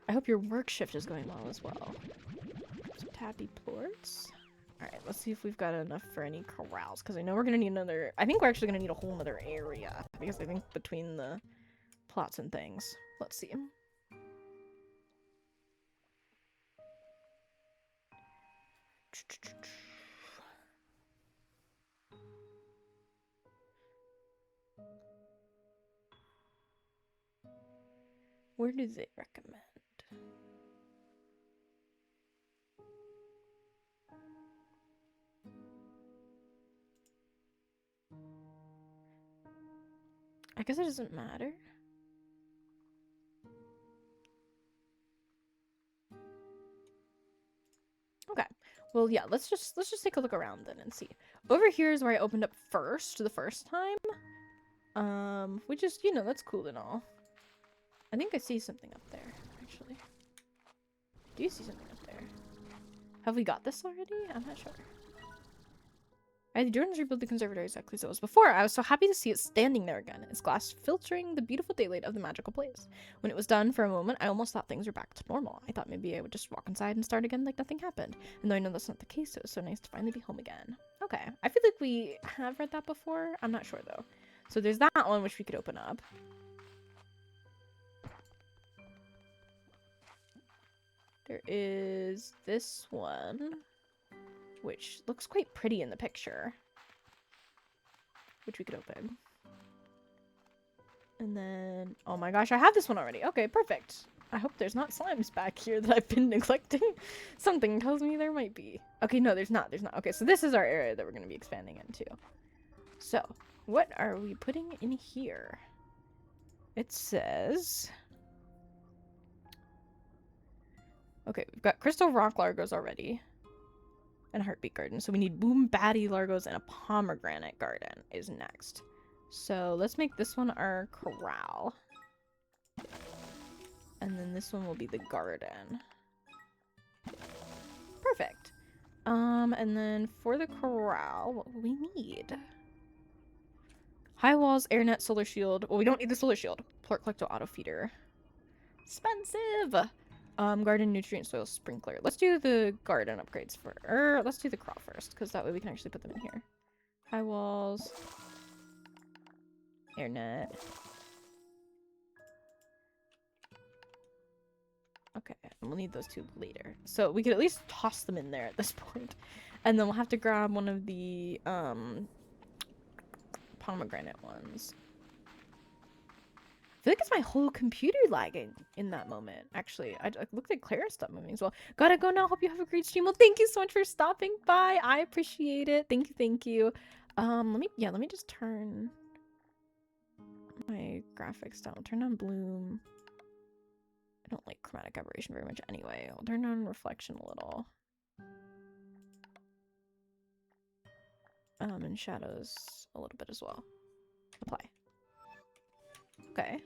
I hope your work shift is going well as well. Some tappy plorts. Alright, let's see if we've got enough for any corrals, because I know we're going to need another... I think we're actually going to need a whole other area, because I think between the plots and things. Let's see. Where do they recommend? I guess it doesn't matter. Okay. Well, yeah, let's just take a look around then and see. Over here is where I opened up first the first time. Which is, you know, that's cool and all. I think I see something up there, actually. Do you see something up there? Have we got this already? I'm not sure. I had the Jordans rebuild the conservatory exactly as it was before. I was so happy to see it standing there again, its glass filtering the beautiful daylight of the magical place. When it was done, for a moment, I almost thought things were back to normal. I thought maybe I would just walk inside and start again like nothing happened. And though I know that's not the case, it was so nice to finally be home again. Okay, I feel like we have read that before. I'm not sure, though. So there's that one, which we could open up. There is this one, which looks quite pretty in the picture, which we could open. And then, oh my gosh, I have this one already. Okay, perfect. I hope there's not slimes back here that I've been neglecting. Something tells me there might be. Okay, no, there's not. Okay, so this is our area that we're going to be expanding into. So, what are we putting in here? It says... Okay, we've got Crystal Rock Largos already. And Heartbeat Garden. So we need Boom Batty Largos and a Pomegranate Garden is next. So let's make this one our corral. And then this one will be the garden. Perfect. And then for the corral, what will we need? High walls, air net, solar shield. Well, we don't need the solar shield. Plort Collecto auto feeder. Expensive! Garden nutrient soil sprinkler. Let's do the garden upgrades for, let's do the crop first, because that way we can actually put them in here. High walls. Air net. Okay, and we'll need those two later. So we could at least toss them in there at this point. And then we'll have to grab one of the, pomegranate ones. I feel like it's my whole computer lagging in that moment. Actually, I looked at Clara's stuff moving as well. Gotta go now. Hope you have a great stream. Well, thank you so much for stopping by. I appreciate it. Thank you. Let me just turn my graphics down. Turn on bloom. I don't like chromatic aberration very much anyway. I'll turn on reflection a little. And shadows a little bit as well. Apply. Okay.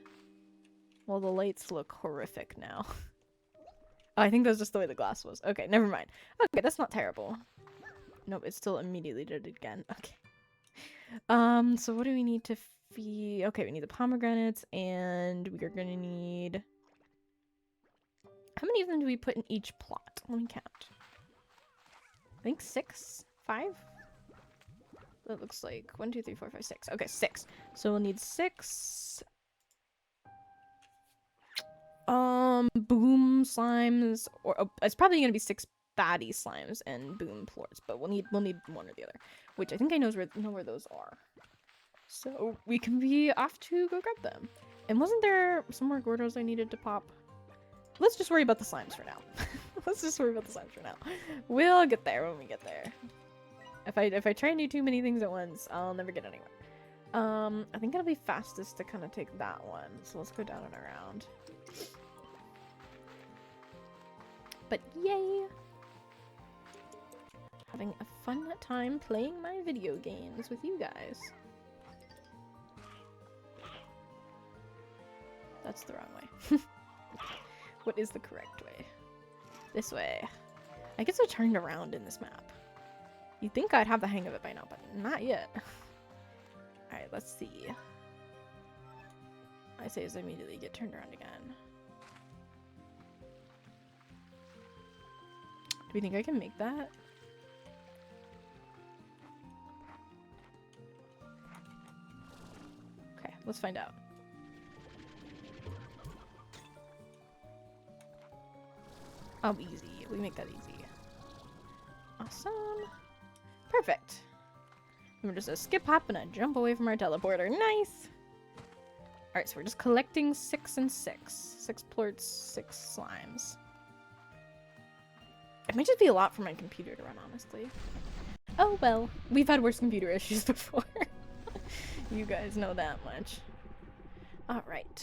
Well, the lights look horrific now. Oh, I think that's just the way the glass was. Okay, never mind. Okay, that's not terrible. Nope, it still immediately did it again. Okay. So what do we need to feed? Okay, we need the pomegranates, and we are gonna need... How many of them do we put in each plot? Let me count. I think 6? 5? That looks like 1, 2, 3, 4, 5, 6. Okay, 6. So we'll need 6... boom slimes, or it's probably gonna be 6 batty slimes and boom plorts, but we'll need one or the other, which I think I know where those are. So we can be off to go grab them. And wasn't there some more Gordos I needed to pop? Let's just worry about the slimes for now. Let's just worry about the slimes for now. We'll get there when we get there. If I try and do too many things at once, I'll never get anywhere. I think it'll be fastest to kind of take that one. So let's go down and around. But yay! Having a fun time playing my video games with you guys. That's the wrong way. What is the correct way? This way. I guess I turned around in this map. You'd think I'd have the hang of it by now, but not yet. Alright, let's see. I say as I immediately get turned around again. Do we think I can make that? Okay, let's find out. Oh, easy. We make that easy. Awesome. Perfect. And we're just a skip, hop, and a jump away from our teleporter. Nice! Alright, so we're just collecting 6 and 6. 6 plorts, 6 slimes. It might just be a lot for my computer to run, honestly. Oh well. We've had worse computer issues before. You guys know that much. Alright.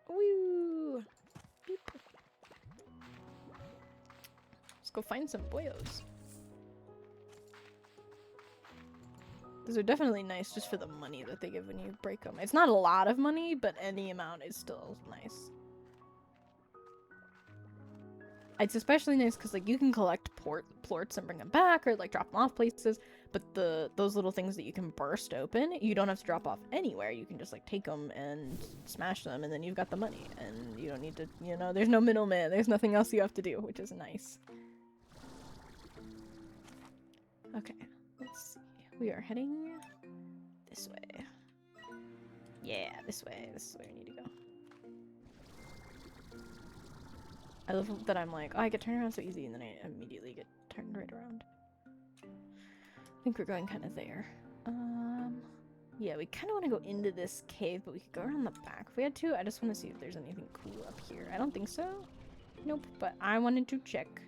Woo! Beep. Let's go find some boyos. Those are definitely nice just for the money that they give when you break them. It's not a lot of money, but any amount is still nice. It's especially nice because like you can collect plorts and bring them back or like drop them off places, but those little things that you can burst open, you don't have to drop off anywhere. You can just like take them and smash them, and then you've got the money, and you don't need to, you know, there's no middleman. There's nothing else you have to do, which is nice. Okay, let's see. We are heading this way. Yeah, this way. This is where we need to go. I love that I'm like, oh, I get turned around so easy, and then I immediately get turned right around. I think we're going kind of there. Yeah, we kind of want to go into this cave, but we could go around the back if we had to. I just want to see if there's anything cool up here. I don't think so. Nope, but I wanted to check.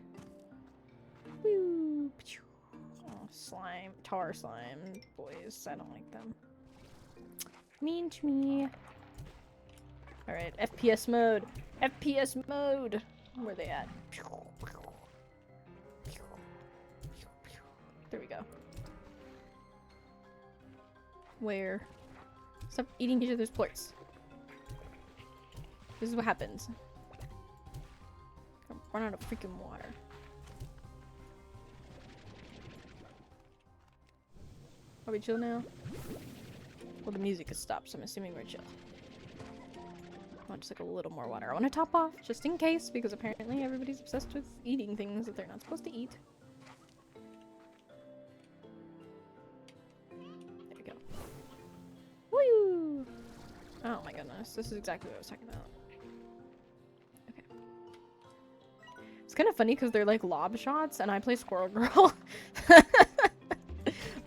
Woo! Oh, slime. Tar slime. Boys, I don't like them. Mean to me. Alright, FPS mode. FPS mode! Where are they at? There we go. Where? Stop eating each other's plorts. This is what happens. I'm run out of freaking water. Are we chill now? Well, the music has stopped, so I'm assuming we're chill. I want just like a little more water. I want to top off just in case, because apparently everybody's obsessed with eating things that they're not supposed to eat. There we go. Woo! Oh my goodness, this is exactly what I was talking about. Okay. It's kind of funny because they're like lob shots, and I play Squirrel Girl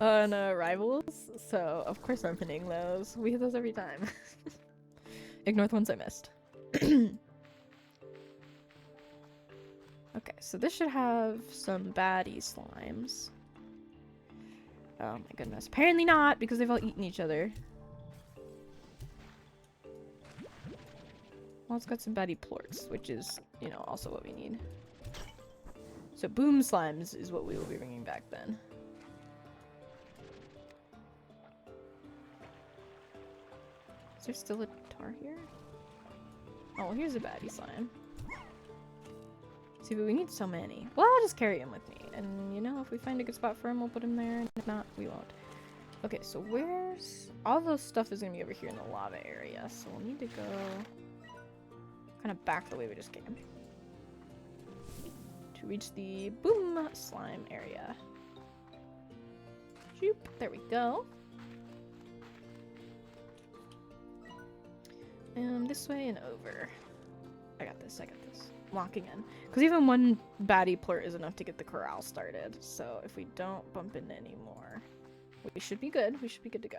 on Rivals, so of course I'm hitting those. We hit those every time. Ignore the ones I missed. Okay, so this should have some baddie slimes. Oh my goodness. Apparently not, because they've all eaten each other. Well, it's got some baddie plorts, which is, you know, also what we need. So boom slimes is what we will be bringing back then. Is there still a tar here? Oh, well, here's a baddie slime. See, but we need so many. Well, I'll just carry him with me. And, you know, if we find a good spot for him, we'll put him there. And if not, we won't. Okay, so where's... all those stuff is going to be over here in the lava area. So we'll need to go kind of back the way we just came. To reach the boom slime area. Joop. There we go. This way and over. I got this, I got this. Walking in. Because even one baddie plort is enough to get the corral started. So if we don't bump into any more, we should be good. We should be good to go.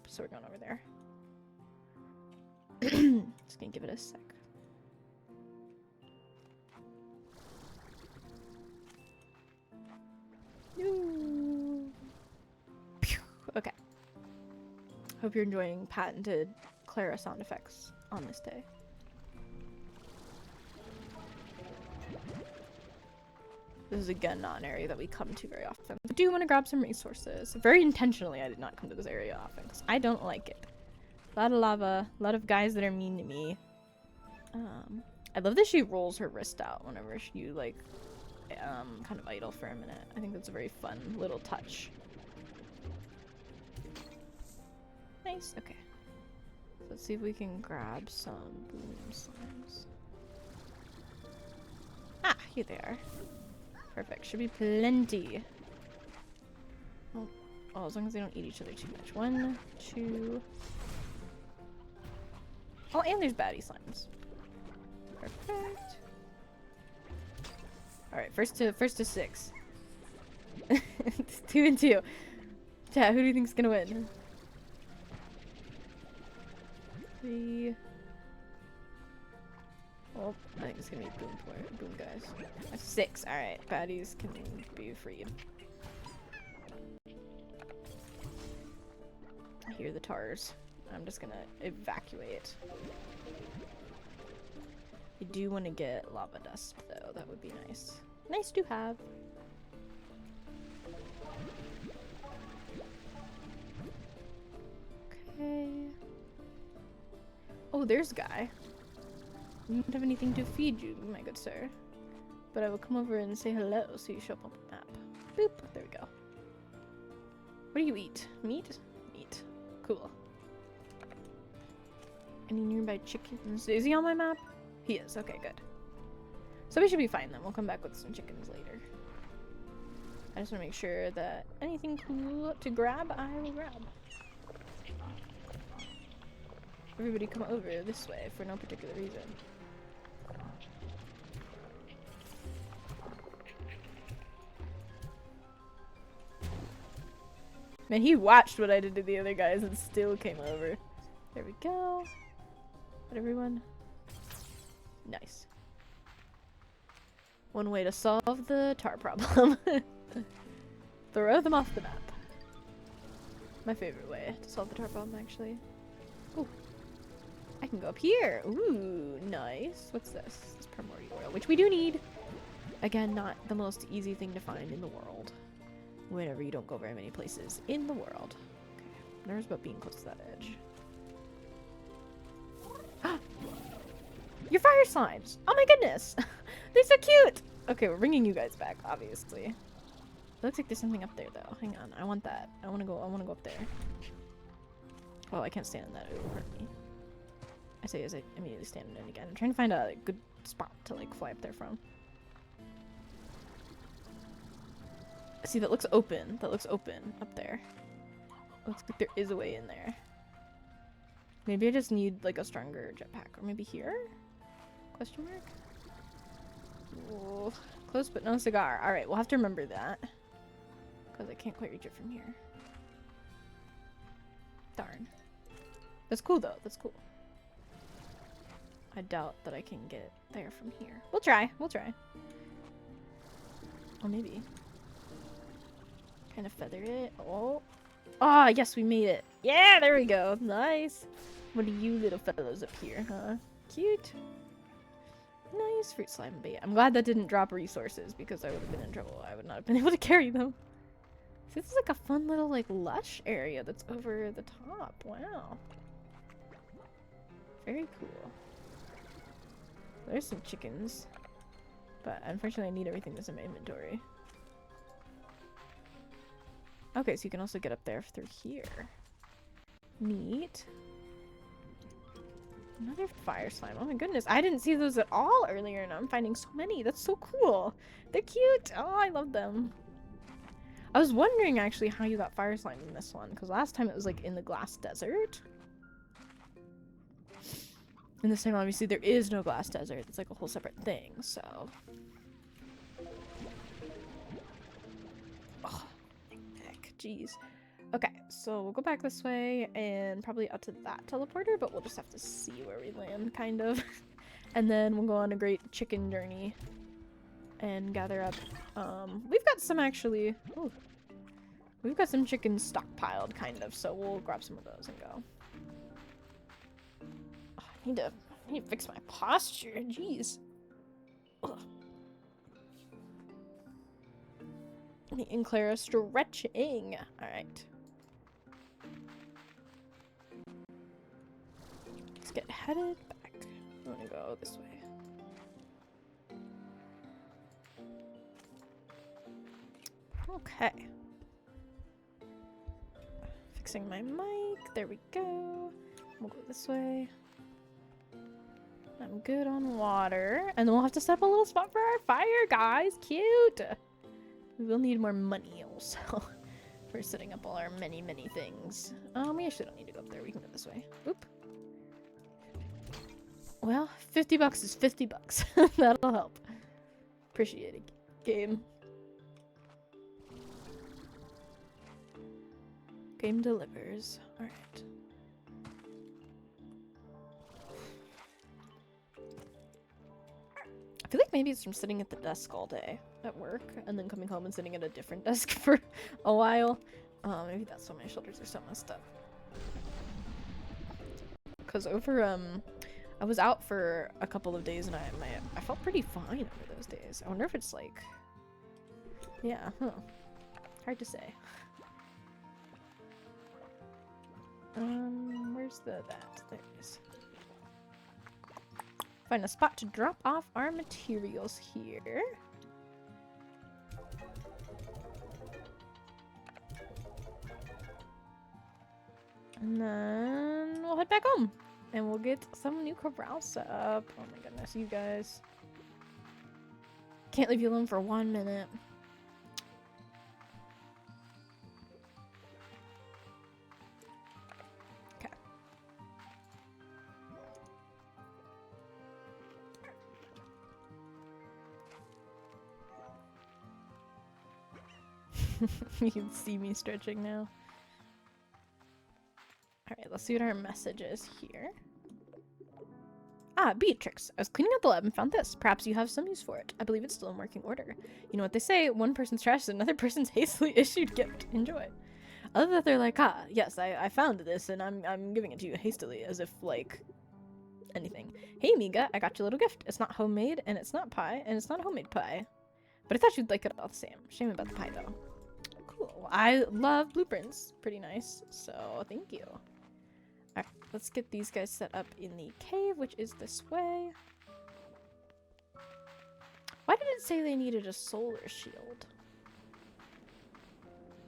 So we're going over there. Just gonna give it a sec. Okay. Hope you're enjoying patented Clara sound effects on this day. This is again not an area that we come to very often. I do want to grab some resources. Very intentionally I did not come to this area often because I don't like it. A lot of lava, a lot of guys that are mean to me. I love that she rolls her wrist out whenever you like kind of idle for a minute. I think that's a very fun little touch. Nice, okay. So let's see if we can grab some boom slimes. Ah, here they are. Perfect, should be plenty. Oh, as long as they don't eat each other too much. 1, 2. Oh, and there's baddie slimes. Perfect. Alright, first to 6. It's 2 and 2. Chat, who do you think's gonna win? 3. Oh, I think it's gonna be boom guys. 6. Alright, baddies can be freed. hear the tars. I'm just gonna evacuate. I do want to get lava dust though, that would be nice. Nice to have. Okay. Oh, there's a guy. We don't have anything to feed you, my good sir. But I will come over and say hello so you show up on the map. Boop. There we go. What do you eat? Meat? Meat. Cool. Any nearby chickens? Is he on my map? He is. Okay, good. So we should be fine then. We'll come back with some chickens later. I just want to make sure that anything cool to grab, I will grab. Everybody come over this way for no particular reason. Man, he watched what I did to the other guys and still came over. There we go. Got everyone. Nice. One way to solve the tar problem. Throw them off the map. My favorite way to solve the tar problem, actually. Ooh. I can go up here. Ooh, nice. What's this? This primordial oil, which we do need. Again, not the most easy thing to find in the world. Whenever you don't go very many places in the world. Okay. I'm nervous about being close to that edge. Your fire slimes! Oh my goodness! They're so cute! Okay, we're bringing you guys back, obviously. It looks like there's something up there, though. Hang on, I want that. I wanna go up there. Oh, I can't stand in that. It will hurt me. I say as I immediately stand in it again. I'm trying to find a good spot to, like, fly up there from. See, that looks open. That looks open up there. Looks like there is a way in there. Maybe I just need, like, a stronger jetpack. Or maybe here? Question mark? Ooh, close but no cigar. Alright, we'll have to remember that. Because I can't quite reach it from here. Darn. That's cool, though. That's cool. I doubt that I can get there from here. We'll try. We'll try. Or maybe. Kind of feather it. Oh. Ah, yes, we made it. Yeah, there we go. Nice. What are you little fellows up here, huh? Cute. Nice fruit slime bait. I'm glad that didn't drop resources because I would have been in trouble. I would not have been able to carry them. See, this is like a fun little, like, lush area that's over the top. Wow. Very cool. There's some chickens. But unfortunately I need everything that's in my inventory. Okay, so you can also get up there through here. Neat. Another fire slime. Oh my goodness. I didn't see those at all earlier and I'm finding so many. That's so cool. They're cute. Oh, I love them. I was wondering actually how you got fire slime in this one. Because last time it was like in the glass desert. And this time obviously there is no glass desert. It's like a whole separate thing. So. Oh, heck. Jeez. Okay, so we'll go back this way and probably out to that teleporter, but we'll just have to see where we land, kind of. And then we'll go on a great chicken journey and gather up. We've got some actually. Ooh, we've got some chickens stockpiled, kind of, so we'll grab some of those and go. Oh, I need to fix my posture. Jeez. Ugh. Me and Clara stretching. All right. Let's get headed back. I'm gonna go this way. Okay. Fixing my mic. There we go. We'll go this way. I'm good on water. And then we'll have to set up a little spot for our fire, guys. Cute. We will need more money also for setting up all our many, many things. We actually don't need to go up there. We can go this way. Oop. Well, 50 bucks is 50 bucks. That'll help. Appreciate it, game. Game delivers. Alright. I feel like maybe it's from sitting at the desk all day at work and then coming home and sitting at a different desk for a while. Maybe that's why my shoulders are so messed up. Cause I was out for a couple of days and I felt pretty fine over those days. I wonder if it's like, yeah, huh? Hard to say. Where's that? There it is. Find a spot to drop off our materials here. And then we'll head back home. And we'll get some new corral set up. Oh my goodness, you guys. Can't leave you alone for 1 minute. Okay. You can see me stretching now. Alright, let's see what our message is here. Ah, Beatrix. I was cleaning out the lab and found this. Perhaps you have some use for it. I believe it's still in working order. You know what they say, one person's trash is another person's hastily issued gift. Enjoy. Other than that, they're like, ah, yes, I found this and I'm giving it to you hastily, as if, like, anything. Hey, Miga, I got you a little gift. It's not homemade, and it's not pie, and it's not a homemade pie. But I thought you'd like it all the same. Shame about the pie, though. Cool. I love blueprints. Pretty nice. So, thank you. Alright, let's get these guys set up in the cave, which is this way. Why did it say they needed a solar shield?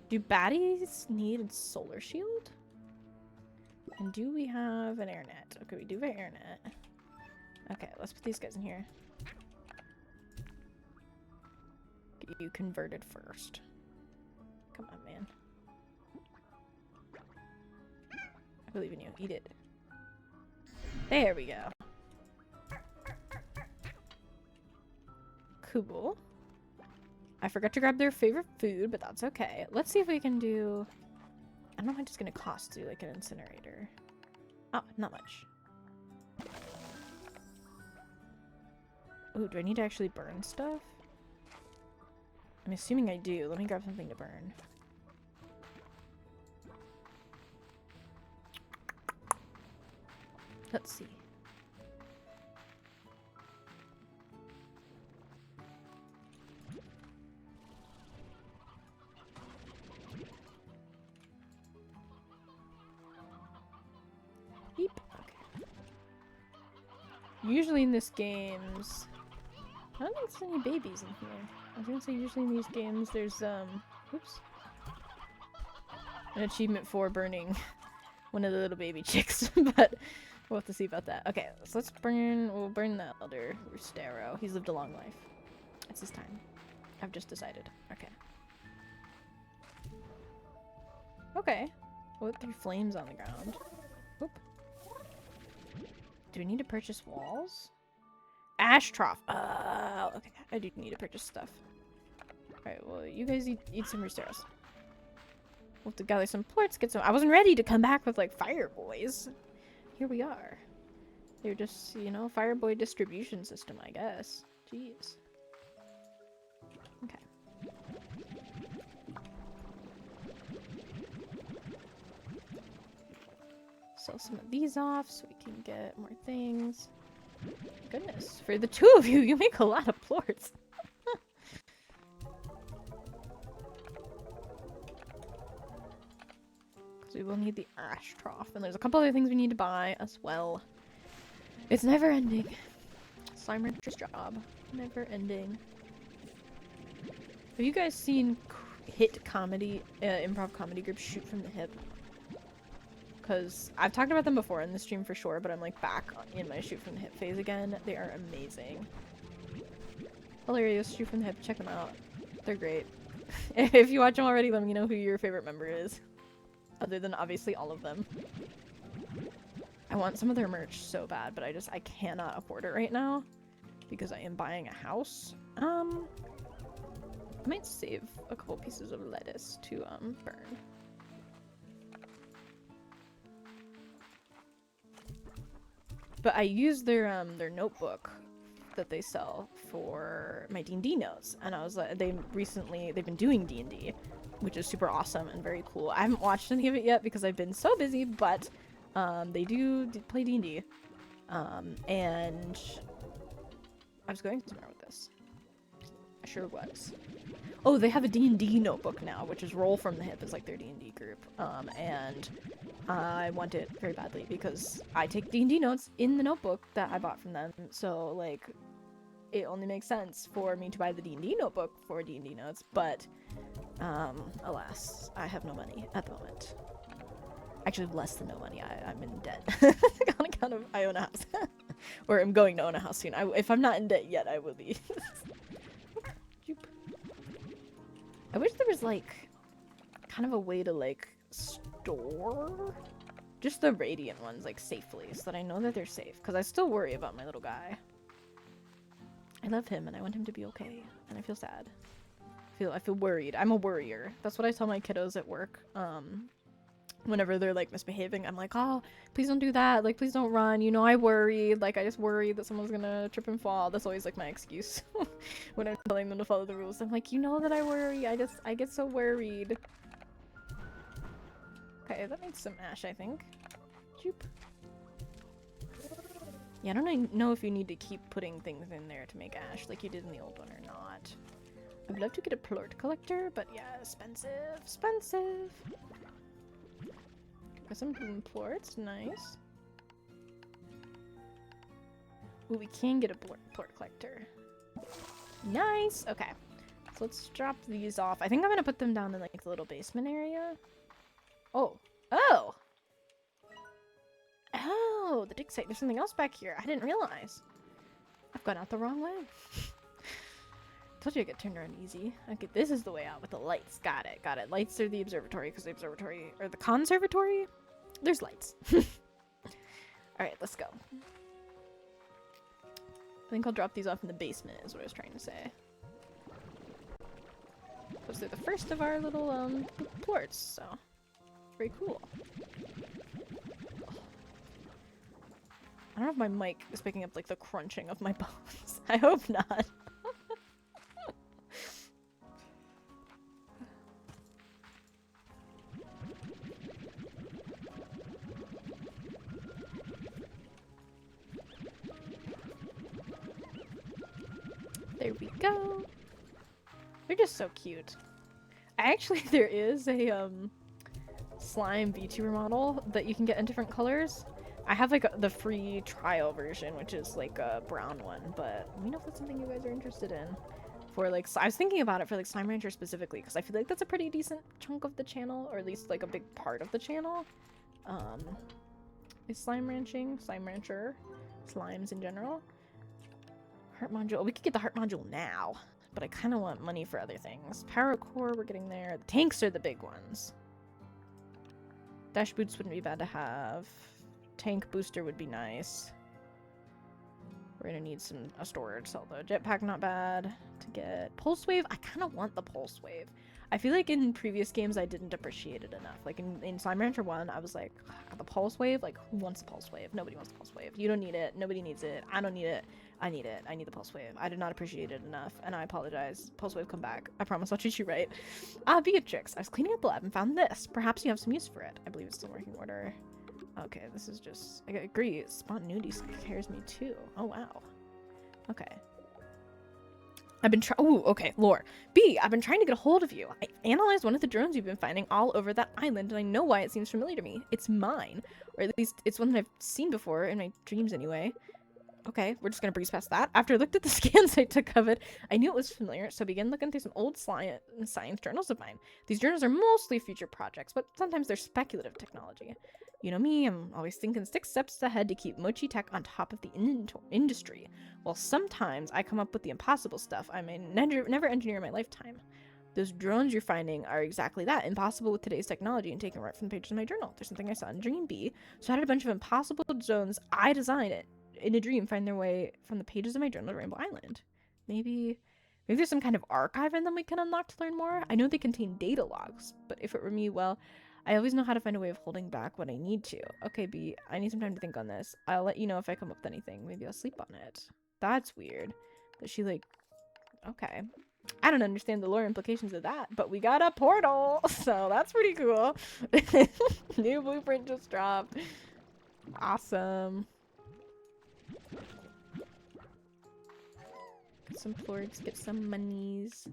Do baddies need a solar shield? And do we have an air net? Okay, we do have an air net. Okay, let's put these guys in here. Get you converted first. Come on, man. I believe in you. Eat it. There we go. Cool. I forgot to grab their favorite food, but that's okay. Let's see if we can do... I don't know how much it's gonna cost to do like an incinerator. Oh, not much. Ooh, do I need to actually burn stuff? I'm assuming I do. Let me grab something to burn. Let's see. Beep. Okay. Usually in this games, I don't think there's any babies in here. I was gonna say usually in these games there's oops, an achievement for burning one of the little baby chicks, but we'll have to see about that. Okay, so we'll burn the Elder Rustero. He's lived a long life. It's his time. I've just decided. Okay. Okay. What 3 flames on the ground? Oop. Do we need to purchase walls? Ash trough. Okay. I do need to purchase stuff. Alright, well, you guys eat some Rusteros. We'll have to gather some plorts, get some- I wasn't ready to come back with, like, fire boys. Here we are. They're just, you know, Fireboy distribution system, I guess. Jeez. Okay. Sell some of these off so we can get more things. Goodness, for the 2 of you, you make a lot of plorts. Because we will need the ash trough, and there's a couple other things we need to buy as well. It's never ending. Slime Rancher's job. Never ending. Have you guys seen hit comedy, improv comedy groups Shoot from the Hip? Because I've talked about them before in the stream for sure, but I'm like back in my Shoot from the Hip phase again. They are amazing. Hilarious. Shoot from the Hip. Check them out. They're great. If you watch them already, let me know who your favorite member is. Other than obviously all of them. I want some of their merch so bad, but I cannot afford it right now because I am buying a house. I might save a couple pieces of lettuce to burn. But I use their notebook that they sell for my D&D notes, and I was like, they've been doing D&D, which is super awesome and very cool. I haven't watched any of it yet because I've been so busy, but They do play D&D. And I was going somewhere with this. I sure was. Oh, they have a D&D notebook now, which is Roll from the Hip is like their D&D group. And I want it very badly because I take D&D notes in the notebook that I bought from them. So like, it only makes sense for me to buy the D&D notebook for D&D notes, but alas, I have no money at the moment. Actually, less than no money. I'm in debt on account of I own a house, or I'm going to own a house soon. If I'm not in debt yet, I will be. I wish there was like kind of a way to like store just the radiant ones like safely, so that I know that they're safe. Because I still worry about my little guy. I love him and I want him to be okay, and I feel sad. I feel worried. I'm a worrier. That's what I tell my kiddos at work. Whenever they're like misbehaving, I'm like, oh, please don't do that. Like, please don't run. You know, I worried. Like, I just worried that someone's gonna trip and fall. That's always like my excuse when I'm telling them to follow the rules. I'm like, you know that I worry. I get so worried. Okay, that needs some ash, I think. Joop. Yeah, I don't know if you need to keep putting things in there to make ash like you did in the old one or not. I'd love to get a plort collector, but yeah, expensive. Got some bloom plorts, nice. Ooh, we can get a plort collector. Nice! Okay. So let's drop these off. I think I'm gonna put them down in like the little basement area. Oh. Oh! Oh, the dig site. There's something else back here. I didn't realize. I've gone out the wrong way. Told you I get turned around easy. Okay, this is the way out with the lights. Got it. Lights are the observatory, because the observatory, or the conservatory, there's lights. Alright, let's go. I think I'll drop these off in the basement, is what I was trying to say. Because they're the first of our little, plorts, so very cool. I don't know if my mic is picking up, like, the crunching of my bones. I hope not. There we go. They're just so cute. Actually, there is a, slime VTuber model that you can get in different colors. I have like the free trial version, which is like a brown one, but let me know if that's something you guys are interested in. For like, I was thinking about it for like Slime Rancher specifically, because I feel like that's a pretty decent chunk of the channel, or at least like a big part of the channel. Is Slime Ranching, Slime Rancher, slimes in general. Heart module, we could get the heart module now, but I kind of want money for other things. Power core, we're getting there. The tanks are the big ones. Dash boots wouldn't be bad to have. Tank booster would be nice. We're gonna need a storage cell though. Jetpack not bad to get. Pulse wave, I kind of want the pulse wave. I feel like in previous games I didn't appreciate it enough. Like in Slime Rancher 1, I was like, the pulse wave? Like, who wants the pulse wave? Nobody wants the pulse wave. You don't need it. Nobody needs it. I don't need it. I need it. I need the pulse wave. I did not appreciate it enough, and I apologize. Pulse wave, come back. I promise I'll treat you right. Beatrix, I was cleaning up the lab and found this. Perhaps you have some use for it. I believe it's still in working order. Okay, this is just... I agree. Spontaneity scares me too. Oh, wow. Okay. I've been okay, lore. B, I've been trying to get a hold of you. I analyzed one of the drones you've been finding all over that island, and I know why it seems familiar to me. It's mine. Or at least, it's one that I've seen before, in my dreams anyway. Okay, we're just gonna breeze past that. After I looked at the scans I took of it, I knew it was familiar, so I began looking through some old science journals of mine. These journals are mostly future projects, but sometimes they're speculative technology. You know me, I'm always thinking 6 steps ahead to keep Mochi Tech on top of the industry. While sometimes I come up with the impossible stuff I may never engineer in my lifetime. Those drones you're finding are exactly that, impossible with today's technology, and taken right from the pages of my journal. There's something I saw in Dream B, so I had a bunch of impossible drones I designed it in a dream find their way from the pages of my journal to Rainbow Island. Maybe there's some kind of archive in them we can unlock to learn more. I know they contain data logs, but if it were me, well, I always know how to find a way of holding back when I need to. Okay, B, I need some time to think on this. I'll let you know if I come up with anything. Maybe I'll sleep on it. That's weird. That she, like... Okay. I don't understand the lore implications of that, but we got a portal! So that's pretty cool. New blueprint just dropped. Awesome. Get some plorts, get some monies.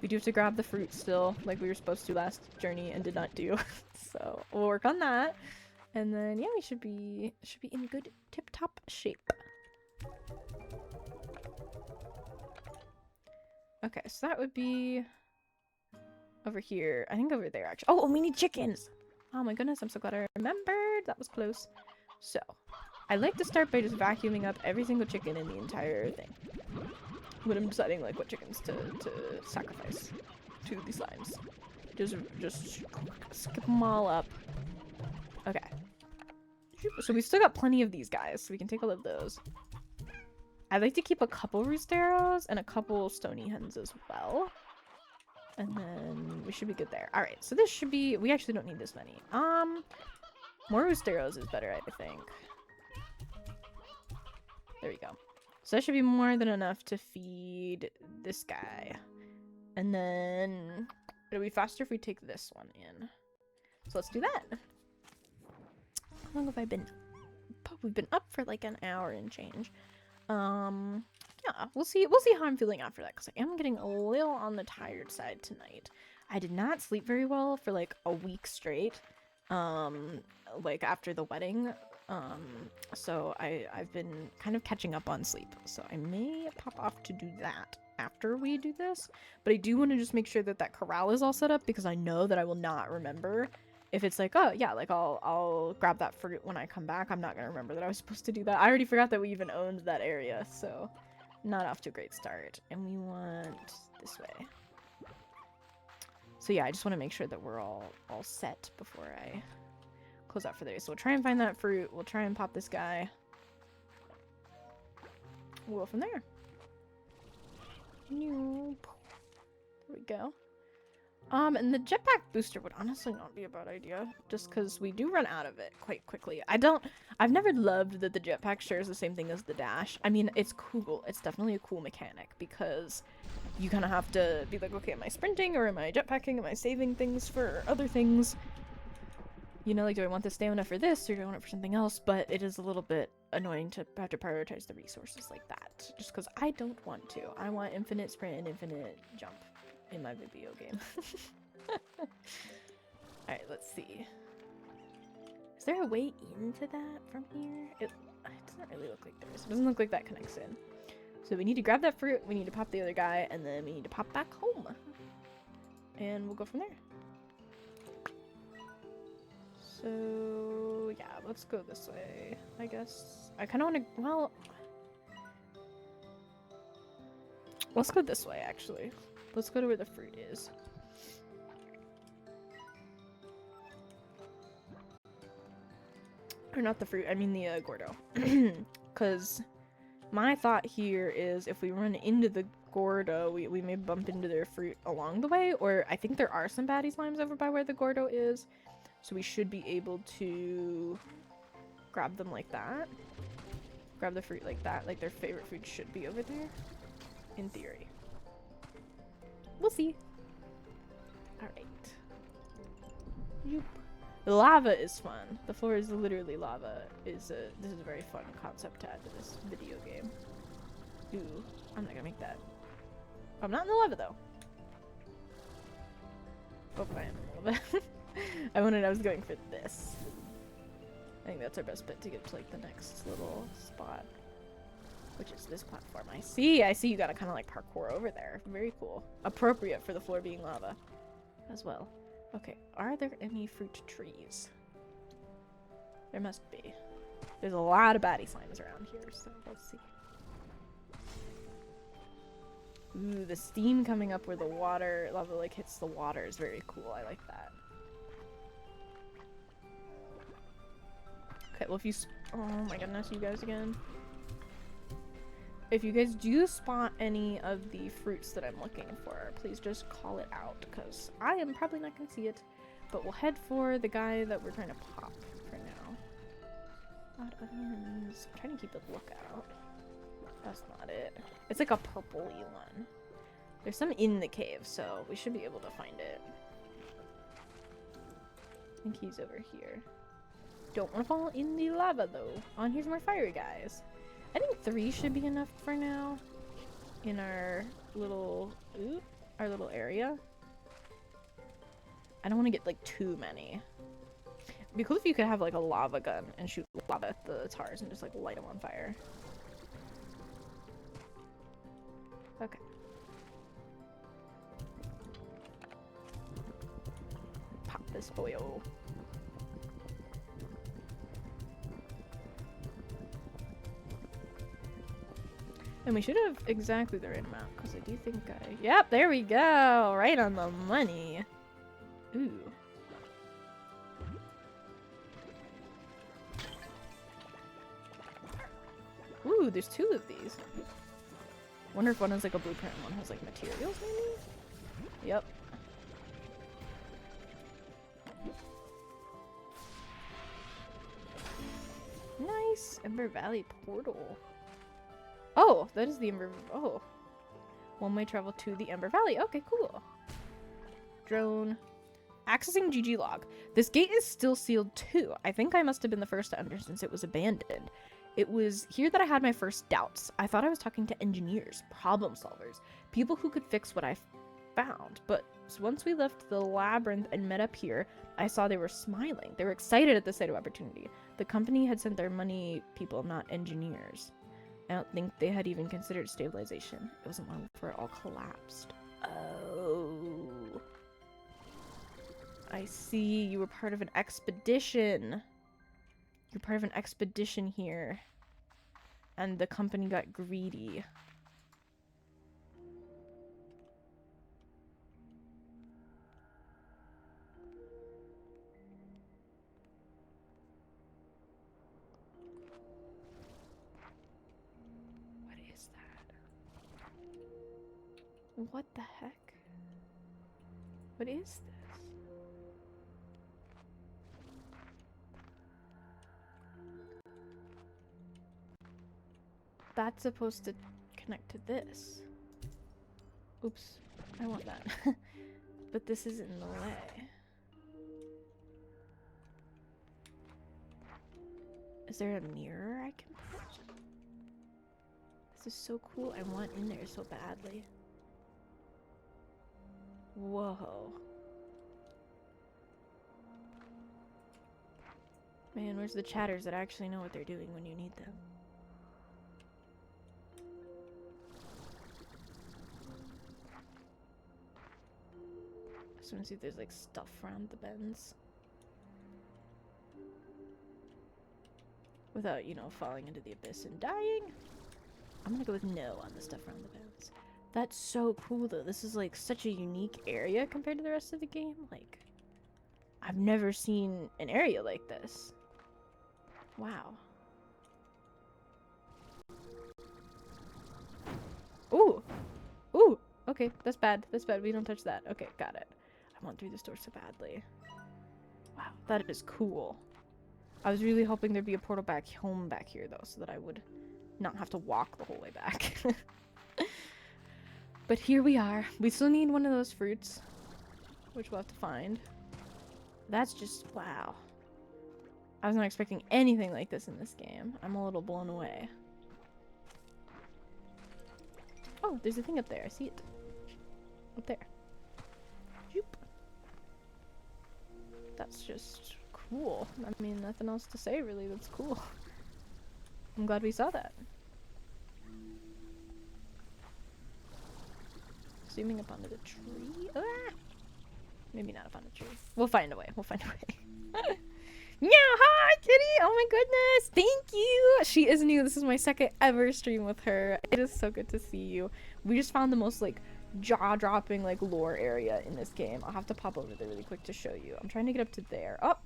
We do have to grab the fruit still, like we were supposed to last journey and did not do. So we'll work on that. And then yeah, we should be in good tip-top shape. Okay, so that would be over here. I think over there actually. Oh, we need chickens! Oh my goodness, I'm so glad I remembered. That was close. So, I like to start by just vacuuming up every single chicken in the entire thing. When I'm deciding like what chickens to sacrifice to the slimes. Just skip them all up. Okay. So we still got plenty of these guys, so we can take all of those. I'd like to keep a couple roosteros and a couple stony hens as well. And then we should be good there. Alright, so this should be... We actually don't need this many. More roosteros is better, I think. There we go. So that should be more than enough to feed this guy. And then... It'll be faster if we take this one in. So let's do that. How long have I been up? We've been up for like an hour and change. Yeah, we'll see how I'm feeling after that, because I am getting a little on the tired side tonight. I did not sleep very well for like a week straight, like after the wedding. So I've been kind of catching up on sleep, so I may pop off to do that after we do this, but I do want to just make sure that that corral is all set up, because I know that I will not remember. If it's like, oh yeah, like I'll grab that fruit when I come back, I'm not gonna remember that I was supposed to do that. I already forgot that we even owned that area, so not off to a great start. And we want this way. So yeah, I just want to make sure that we're all set before I close out for the day. So we'll try and find that fruit. We'll try and pop this guy. We'll go from there. There we go. And the jetpack booster would honestly not be a bad idea, just because we do run out of it quite quickly. I've never loved that the jetpack shares the same thing as the dash. I mean, it's cool. It's definitely a cool mechanic, because you kind of have to be like, okay, am I sprinting or am I jetpacking? Am I saving things for other things? You know, like, do I want the stamina for this or do I want it for something else? But it is a little bit annoying to have to prioritize the resources like that, just because I don't want to. I want infinite sprint and infinite jump in my video game. Alright, let's see. Is there a way into that from here? It doesn't really look like there is. It doesn't look like that connects in. So we need to grab that fruit, we need to pop the other guy, and then we need to pop back home. And we'll go from there. So, yeah, let's go this way, I guess. I kind of want to, well... Let's go this way, actually. Let's go to where the fruit is. Or not the fruit, I mean the Gordo. Because my thought here is if we run into the Gordo, we may bump into their fruit along the way, or I think there are some baddie slimes over by where the Gordo is, so we should be able to grab them like that. Grab the fruit like that, like their favorite food should be over there, in theory. We'll see. Alright. Yoop. The lava is fun. The floor is literally lava. This is a very fun concept to add to this video game. Ooh, I'm not gonna make that. I'm not in the lava though. Oh, I am in the lava. I was going for this. I think that's our best bet to get to like the next little spot, which is this platform. I see you gotta kind of like parkour over there. Very cool. Appropriate for the floor being lava as well. Okay, are there any fruit trees? There must be. There's a lot of baddie slimes around here, so let's see. Ooh, the steam coming up where the water, lava like hits the water is very cool. I like that. Okay, well if you, oh my goodness, you guys again. If you guys do spot any of the fruits that I'm looking for, please just call it out, because I am probably not going to see it. But we'll head for the guy that we're trying to pop for now. Odd onions. I'm trying to keep a lookout. That's not it. It's like a purpley one. There's some in the cave, so we should be able to find it. I think he's over here. Don't want to fall in the lava though. Oh, and here's more fire guys. I think 3 should be enough for now. In our little area. I don't want to get like too many. It'd be cool if you could have like a lava gun and shoot lava at the tars and just like light them on fire. Okay. Pop this oil. And we should have exactly the right amount, because I do think I... Yep, there we go! Right on the money. Ooh. Ooh, there's 2 of these. Wonder if one is like a blueprint and one has like materials, maybe? Yep. Nice! Ember Valley portal. Oh, that is the Ember... Oh. One-way travel to the Ember Valley. Okay, cool. Drone. Accessing GG log. This gate is still sealed too. I think I must have been the first to enter since it was abandoned. It was here that I had my first doubts. I thought I was talking to engineers, problem solvers, people who could fix what I found. But once we left the labyrinth and met up here, I saw they were smiling. They were excited at the sight of opportunity. The company had sent their money people, not engineers. I don't think they had even considered stabilization. It wasn't long before it all collapsed. Oh. I see. You were part of an expedition. You're part of an expedition here. And the company got greedy. What is that? What the heck? What is this? That's supposed to connect to this. Oops, I want that. But this is in the way. Is there a mirror I can put? This is so cool. I want in there so badly. Whoa. Man, where's the chatters that actually know what they're doing when you need them? I just want to see if there's like stuff around the bends. Without, you know, falling into the abyss and dying. I'm gonna go with no on the stuff around the bends. That's so cool though. This is like such a unique area compared to the rest of the game. Like, I've never seen an area like this. Wow. Ooh. Ooh. Okay, that's bad. That's bad. We don't touch that. Okay, got it. I want through this door so badly. Wow, that is cool. I was really hoping there'd be a portal back home back here though, so that I would not have to walk the whole way back. But here we are. We still need one of those fruits, which we'll have to find. That's just, wow. I was not expecting anything like this in this game. I'm a little blown away. Oh, there's a thing up there. I see it. Up there. Joop. That's just cool. I mean, nothing else to say, really. That's cool. I'm glad we saw that. Zooming up onto the tree. Ah! Maybe not up on the tree. We'll find a way. We'll find a way. Yeah, hi, Kitty! Oh my goodness! Thank you! She is new. This is my second ever stream with her. It is so good to see you. We just found the most, like, jaw-dropping, like, lore area in this game. I'll have to pop over there really quick to show you. I'm trying to get up to there. Oh!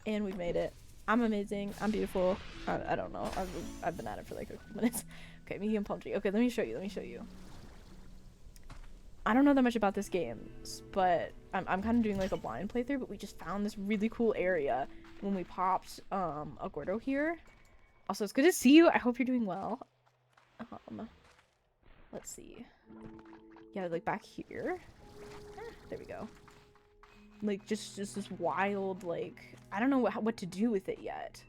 And we've made it. I'm amazing. I'm beautiful. I don't know. I've been at it for, like, a couple minutes. Okay, medium palm tree. Okay, let me show you. Let me show you. I don't know that much about this game, but I'm kind of doing, like, a blind playthrough, but we just found this really cool area when we popped Aguardo here. Also, it's good to see you. I hope you're doing well. Let's see. Yeah, like back here. There we go. like just this wild, like, I don't know what to do with it yet,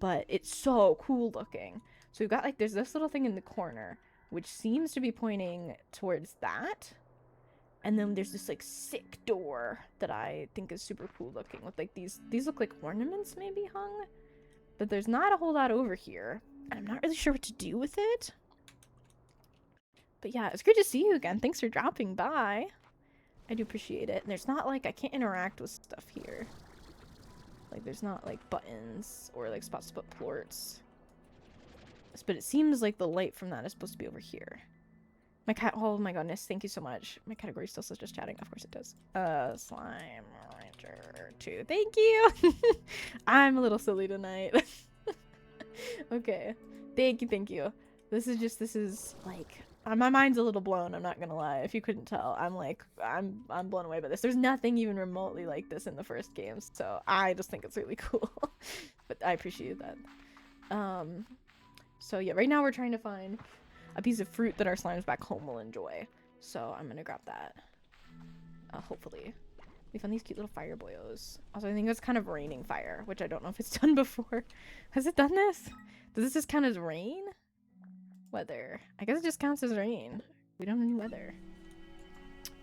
but it's so cool looking. So we've got like, there's this little thing in the corner which seems to be pointing towards that, and then there's this like sick door that I think is super cool looking with like these look like ornaments maybe hung, but there's not a whole lot over here, and I'm not really sure what to do with it. But yeah, it's great to see you again. Thanks for dropping by. I do appreciate it. And there's not like, I can't interact with stuff here. Like there's not like buttons or like spots to put plorts. But it seems like the light from that is supposed to be over here. My cat, oh my goodness, thank you so much. My category still says just chatting. Of course it does. Slime Ranger 2. Thank you. I'm a little silly tonight. Okay. Thank you. This is like, my mind's a little blown, I'm not gonna lie. If you couldn't tell, I'm like, I'm blown away by this. There's nothing even remotely like this in the first games, so I just think it's really cool. But I appreciate that. So yeah, right now we're trying to find a piece of fruit that our slimes back home will enjoy. So I'm gonna grab that. Hopefully. We found these cute little fire boyos. Also, I think it's kind of raining fire, which I don't know if it's done before. Has it done this? Does this just count as rain? Weather. I guess it just counts as rain. We don't have any weather.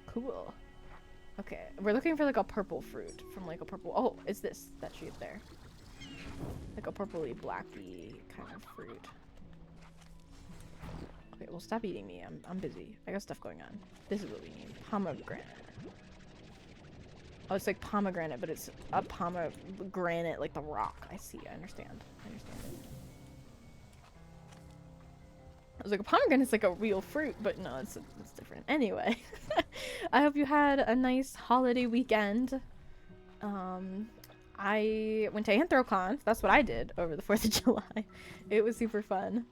Cool. Okay, we're looking for like a purple fruit from like a purple. Oh, it's this, that shape there. Like a purpley, blacky kind of fruit. Okay, well, stop eating me. I'm busy. I got stuff going on. This is what we need. Pomegranate. Oh, it's like pomegranate, but it's a pomegranate, like the rock. I see. I understand. I understand it. I was like, a pomegranate's like a real fruit, but no, it's different. Anyway, I hope you had a nice holiday weekend. I went to Anthrocon. That's what I did over the 4th of July. It was super fun.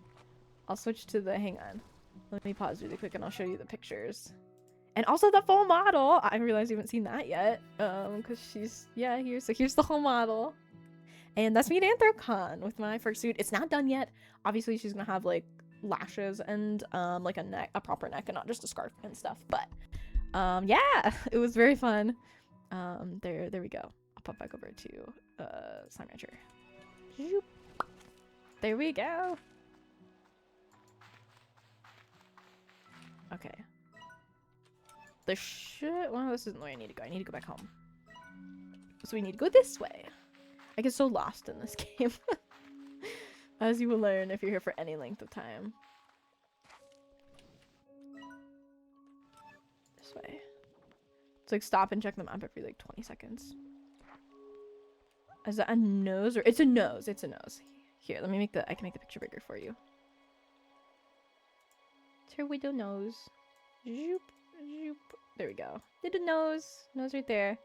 I'll switch to the, hang on. Let me pause really quick and I'll show you the pictures. And also the full model. I realize you haven't seen that yet. Cause she's, yeah, here. So here's the whole model. And that's me at Anthrocon with my fursuit. It's not done yet. Obviously she's gonna have like lashes and like a proper neck and not just a scarf and stuff. But yeah, it was very fun. There we go. I'll pop back over to Slime Rancher. There we go. Okay. Well, this isn't the way I need to go. I need to go back home. So we need to go this way. I get so lost in this game. As you will learn if you're here for any length of time. This way. It's like stop and check the map every like 20 seconds. Is that a nose or it's a nose? It's a nose. Here, let me make I can make the picture bigger for you. It's her widow nose. Zoop, zoop. There we go. Little nose. Nose right there.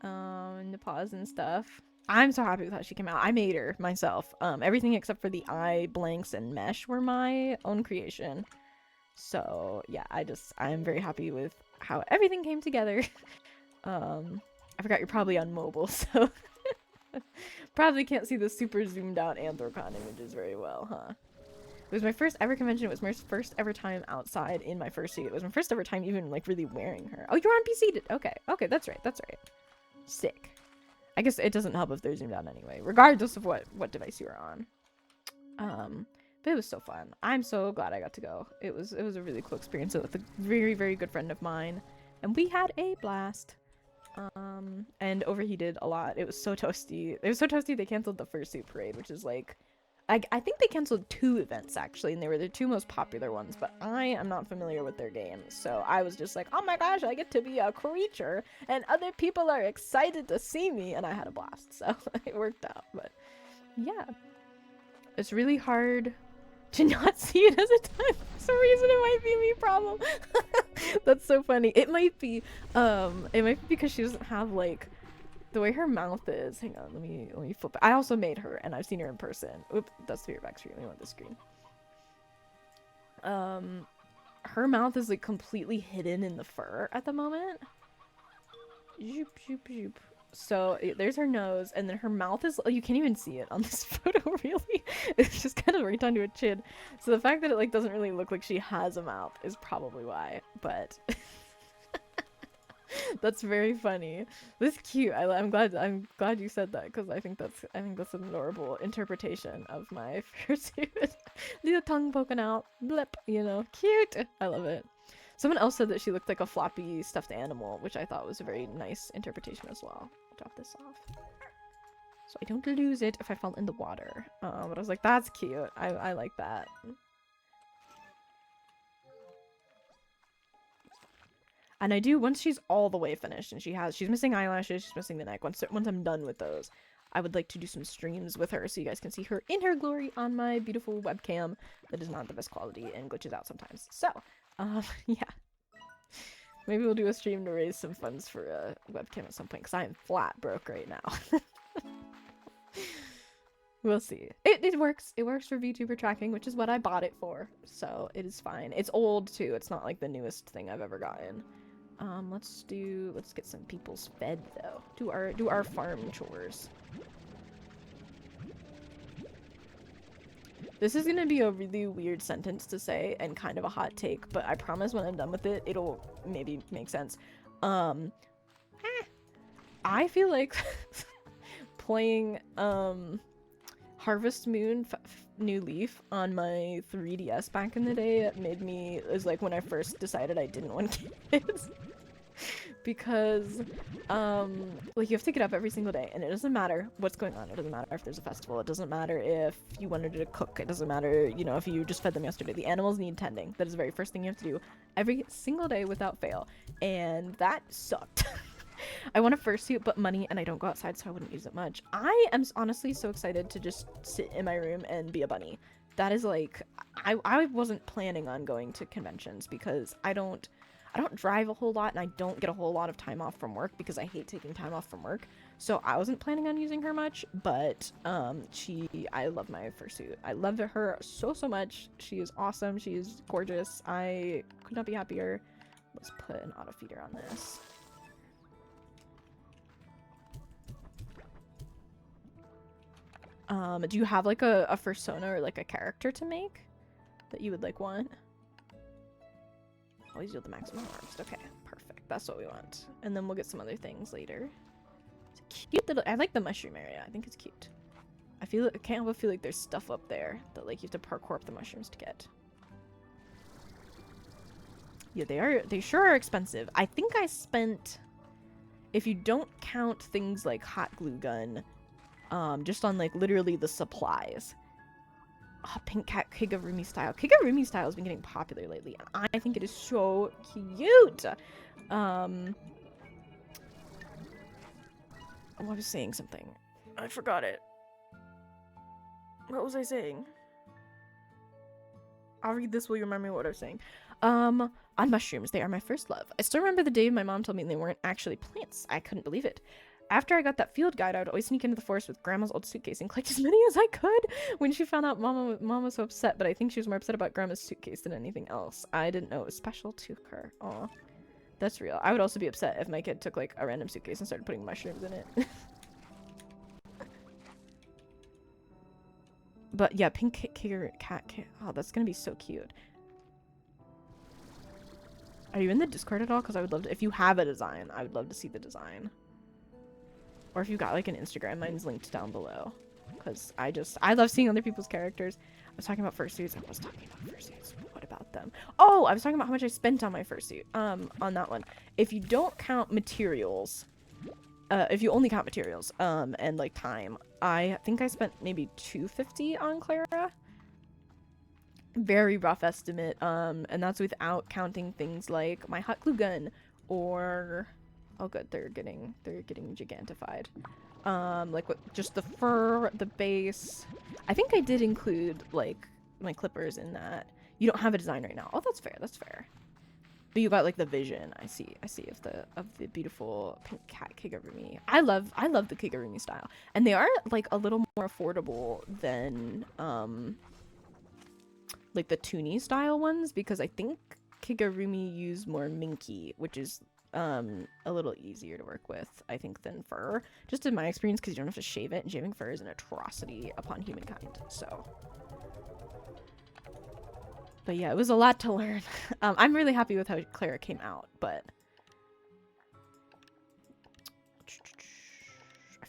And the paws and stuff. I'm so happy with how she came out. I made her myself. Everything except for the eye blanks and mesh were my own creation. So yeah, I'm very happy with how everything came together. I forgot you're probably on mobile, so probably can't see the super zoomed out Anthrocon images very well, huh? It was my first ever convention. It was my first ever time outside in my fursuit. It was my first ever time even like really wearing her. Oh, you're on PC. Okay, that's right. Sick. I guess it doesn't help if they're zoomed out anyway, regardless of what device you were on. But it was so fun. I'm so glad I got to go. It was a really cool experience with a very, very good friend of mine, and we had a blast. And overheated a lot. It was so toasty. It was so toasty they canceled the fursuit parade, which is like, I think they canceled 2 events actually, and they were the 2 most popular ones, but I am not familiar with their games, so I was just like, oh my gosh, I get to be a creature, and other people are excited to see me, and I had a blast, so it worked out. But yeah, it's really hard to not see it as a time. For some reason it might be a me problem. That's so funny. It might be because she doesn't have like the way her mouth is. Hang on, let me flip it. I also made her and I've seen her in person. Oop, that's the back screen. Let me want the screen. Her mouth is like completely hidden in the fur at the moment. Zoop, zoop, zoop. So there's her nose, and then her mouth is, you can't even see it on this photo really. It's just kind of right onto her chin. So the fact that it like doesn't really look like she has a mouth is probably why, but That's very funny. That's cute. I'm glad you said that because I think that's an adorable interpretation of my fursuit. Little tongue poking out, blip. You know, cute. I love it. Someone else said that she looked like a floppy stuffed animal, which I thought was a very nice interpretation as well. I'll drop this off so I don't lose it if I fall in the water. But I was like, that's cute. I like that. And I do, once she's all the way finished and she's missing eyelashes, she's missing the neck. Once I'm done with those, I would like to do some streams with her so you guys can see her in her glory on my beautiful webcam that is not the best quality and glitches out sometimes. So, yeah. Maybe we'll do a stream to raise some funds for a webcam at some point because I am flat broke right now. We'll see. It works. It works for VTuber tracking, which is what I bought it for. So it is fine. It's old too. It's not like the newest thing I've ever gotten. Let's get some people's fed though. Do our farm chores. This is gonna be a really weird sentence to say and kind of a hot take, but I promise when I'm done with it, it'll maybe make sense. I feel like playing Harvest Moon New Leaf on my 3DS back in the day is like when I first decided I didn't want kids. Because like you have to get up every single day and it doesn't matter what's going on. It doesn't matter if there's a festival. It doesn't matter if you wanted to cook. It doesn't matter, you know, if you just fed them yesterday. The animals need tending. That is the very first thing you have to do every single day without fail. And that sucked. I want a fursuit, but money, and I don't go outside, so I wouldn't use it much. I am honestly so excited to just sit in my room and be a bunny. That is like, I wasn't planning on going to conventions because I don't drive a whole lot and I don't get a whole lot of time off from work because I hate taking time off from work. So I wasn't planning on using her much, but I love my fursuit. I love her so much. She is awesome. She is gorgeous. I could not be happier. Let's put an auto feeder on this. Do you have like a fursona or like a character to make that you would like want? Always yield the maximum harvest. Okay, perfect. That's what we want. And then we'll get some other things later. It's cute little. I like the mushroom area. I think it's cute. I can't help but feel like there's stuff up there that like you have to parkour up the mushrooms to get. Yeah, they sure are expensive. I think I spent, if you don't count things like hot glue gun, just on like literally the supplies. Oh, pink cat Kigurumi style. Kigurumi style has been getting popular lately. I think it is so cute. I was saying something. I forgot it. What was I saying? I'll read this while you remind me what I was saying. On mushrooms, they are my first love. I still remember the day my mom told me they weren't actually plants. I couldn't believe it. After I got that field guide, I would always sneak into the forest with Grandma's old suitcase and collect as many as I could. When she found out, Mom was so upset, but I think she was more upset about Grandma's suitcase than anything else. I didn't know it was special to her. Aw, that's real. I would also be upset if my kid took like a random suitcase and started putting mushrooms in it. But yeah, pink cat. Oh, that's gonna be so cute. Are you in the Discord at all? Because I would love to. If you have a design, I would love to see the design. Or if you've got like an Instagram, mine's linked down below. Because I love seeing other people's characters. I was talking about fursuits. I was talking about fursuits. What about them? Oh, I was talking about how much I spent on my fursuit. On that one. If you don't count materials, if you only count materials, and like time, I think I spent maybe $250 on Clara. Very rough estimate. And that's without counting things like my hot glue gun or. Oh good, they're getting gigantified. Like what, just the fur, the base. I think I did include like my clippers in that. You don't have a design right now. Oh, that's fair. That's fair. But you got like the vision. I see of the beautiful pink cat Kigurumi. I love the Kigurumi style, and they are like a little more affordable than like the Toonie style ones because I think Kigurumi use more minky, which is a little easier to work with, I think, than fur. Just in my experience, because you don't have to shave it, and shaving fur is an atrocity upon humankind, so. But yeah, it was a lot to learn. I'm really happy with how Clara came out, but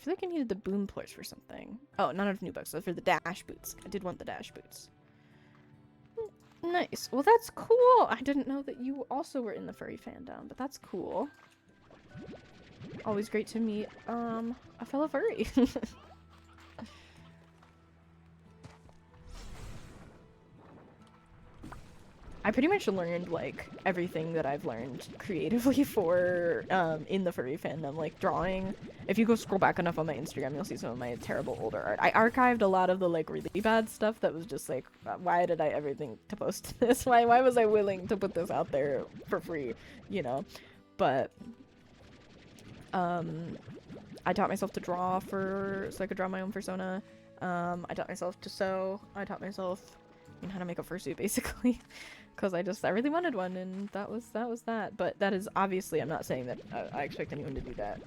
feel like I needed the boom plorts for something. Oh, not enough new bucks, so for the dash boots. I did want the dash boots. Nice. Well, that's cool. I didn't know that you also were in the furry fandom, but that's cool. Always great to meet a fellow furry. I pretty much learned like everything that I've learned creatively for in the furry fandom, like drawing. If you go scroll back enough on my Instagram, you'll see some of my terrible older art. I archived a lot of the like really bad stuff that was just like, why did I ever think to post this? Why was I willing to put this out there for free, you know? But I taught myself to draw so I could draw my own persona. I taught myself to sew. I taught myself, you know, how to make a fursuit basically. Because I really wanted one, and that was that. But that is obviously, I'm not saying that I expect anyone to do that,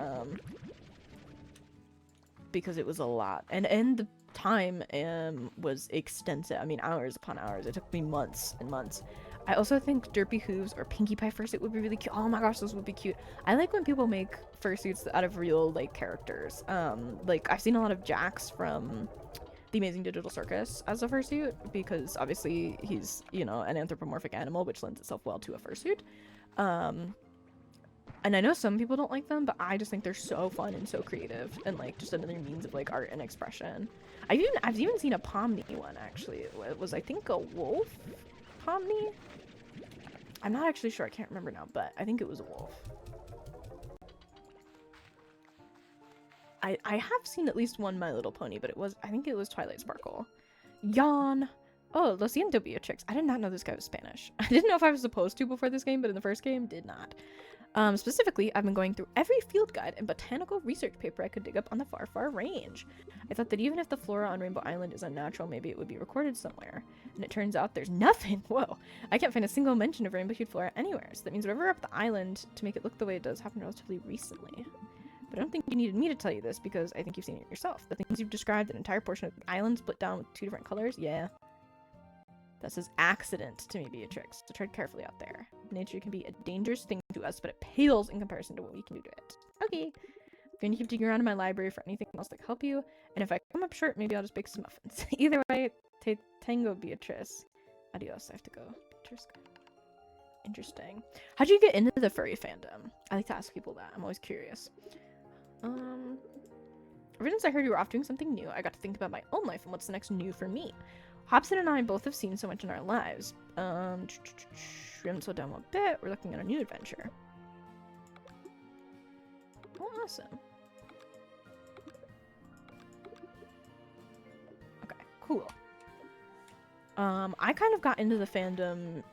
because it was a lot, and the time was extensive. I mean, hours upon hours. It took me months and months. I also think Derpy Hooves or Pinkie Pie fursuit would be really cute. Oh my gosh, those would be cute. I like when people make fursuits out of real like characters. Like I've seen a lot of Jax from The Amazing Digital Circus as a fursuit, because obviously he's, you know, an anthropomorphic animal, which lends itself well to a fursuit. And I know some people don't like them, but I just think they're so fun and so creative, and like just another means of like art and expression. I've even seen a Pomni one actually. It was, I think, a wolf Pomni. I'm not actually sure. I can't remember now, but I think it was a wolf. I have seen at least one My Little Pony, but I think it was Twilight Sparkle. Yawn! Oh, Lo siento, Beatrix. I did not know this guy was Spanish. I didn't know if I was supposed to before this game, but in the first game, did not. Specifically, I've been going through every field guide and botanical research paper I could dig up on the far, far range. I thought that even if the flora on Rainbow Island is unnatural, maybe it would be recorded somewhere. And it turns out there's nothing. Whoa. I can't find a single mention of rainbow-hued flora anywhere, so that means whatever up the island to make it look the way it does happened relatively recently. But I don't think you needed me to tell you this, because I think you've seen it yourself. The things you've described, an entire portion of the island split down with 2 different colors? Yeah. That says accident to me, Beatrix, so tread carefully out there. Nature can be a dangerous thing to us, but it pales in comparison to what we can do to it. Okay. I'm going to keep digging around in my library for anything else that can help you, and if I come up short, maybe I'll just bake some muffins. Either way, tango, Beatrice. Adios, I have to go. Beatrice. Interesting. How'd you get into the furry fandom? I like to ask people that. I'm always curious. Ever since I heard you were off doing something new, I got to think about my own life and what's the next new for me. Hobson and I both have seen so much in our lives. We haven't slowed down one bit. We're looking at a new adventure. Oh, awesome. Okay, cool. I kind of got into the fandom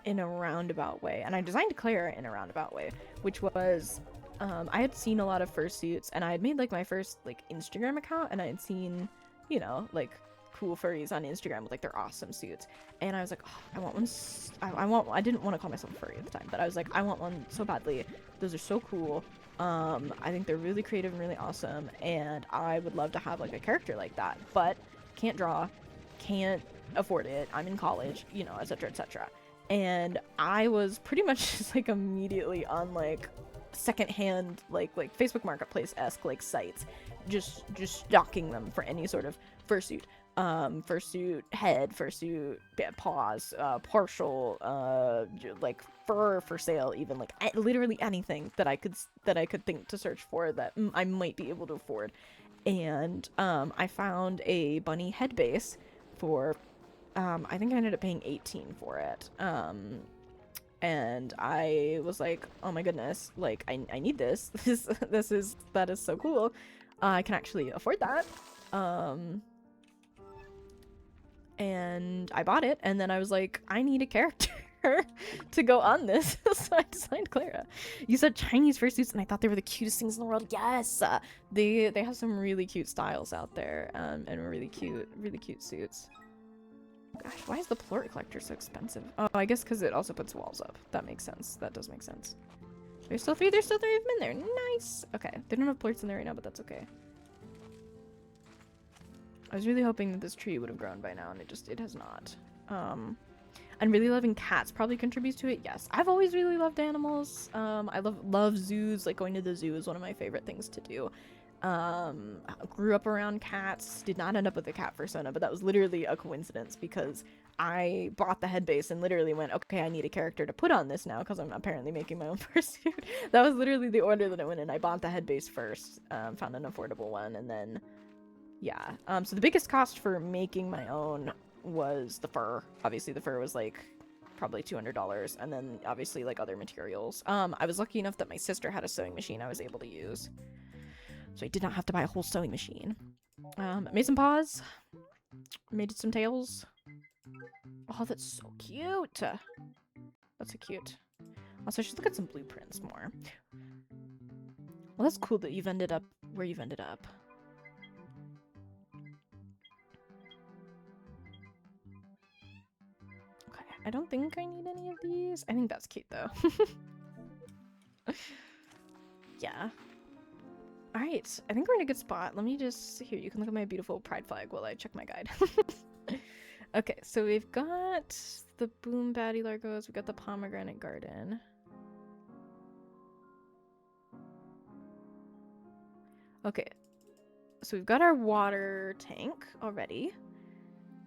in a roundabout way, and I designed Clara in a roundabout way, which was, I had seen a lot of fursuits, and I had made like my first like Instagram account, and I had seen, you know, like cool furries on Instagram with like their awesome suits, and I was like, oh, I want one. I didn't want to call myself a furry at the time, but I was like, I want one so badly. Those are so cool. I think they're really creative and really awesome, and I would love to have like a character like that, but can't draw, can't afford it. I'm in college, you know, etc., etc. And I was pretty much just like immediately on like secondhand like Facebook Marketplace-esque like sites, just stalking them for any sort of fursuit. Fursuit head, fursuit paws, partial, like fur for sale, even like literally anything that I could think to search for that I might be able to afford. And I found a bunny head base for I think I ended up paying $18 for it. And I was like, oh my goodness, like I need this. That is so cool. I can actually afford that. And I bought it, and then I was like, I need a character to go on this. So I designed Clara. You said Chinese fursuits, and I thought they were the cutest things in the world. Yes, they have some really cute styles out there, and really cute suits. Gosh, why is the Plort Collector so expensive? Oh, I guess because it also puts walls up. That makes sense. That does make sense. There's still 3 of them in there. Nice. Okay, they don't have plorts in there right now, but that's okay. I was really hoping that this tree would have grown by now, and it has not. And really loving cats probably contributes to it. Yes, I've always really loved animals. I love zoos. Like going to the zoo is one of my favorite things to do. Grew up around cats, did not end up with a cat persona, but that was literally a coincidence because I bought the head base and literally went, okay, I need a character to put on this now because I'm apparently making my own fursuit. That was literally the order that I went in. I bought the head base first, found an affordable one, and then, yeah. So the biggest cost for making my own was the fur. Obviously, the fur was like probably $200, and then obviously like other materials. I was lucky enough that my sister had a sewing machine I was able to use. So I did not have to buy a whole sewing machine. Made some paws. Made some tails. Oh, that's so cute. That's so cute. Also, I should look at some blueprints more. Well, that's cool that you've ended up where you've ended up. Okay, I don't think I need any of these. I think that's cute, though. Yeah. Alright, I think we're in a good spot. Let me just... Here, you can look at my beautiful pride flag while I check my guide. Okay, so we've got the Boom Baddie Largos, we've got the Pomegranate Garden. Okay, so we've got our water tank already.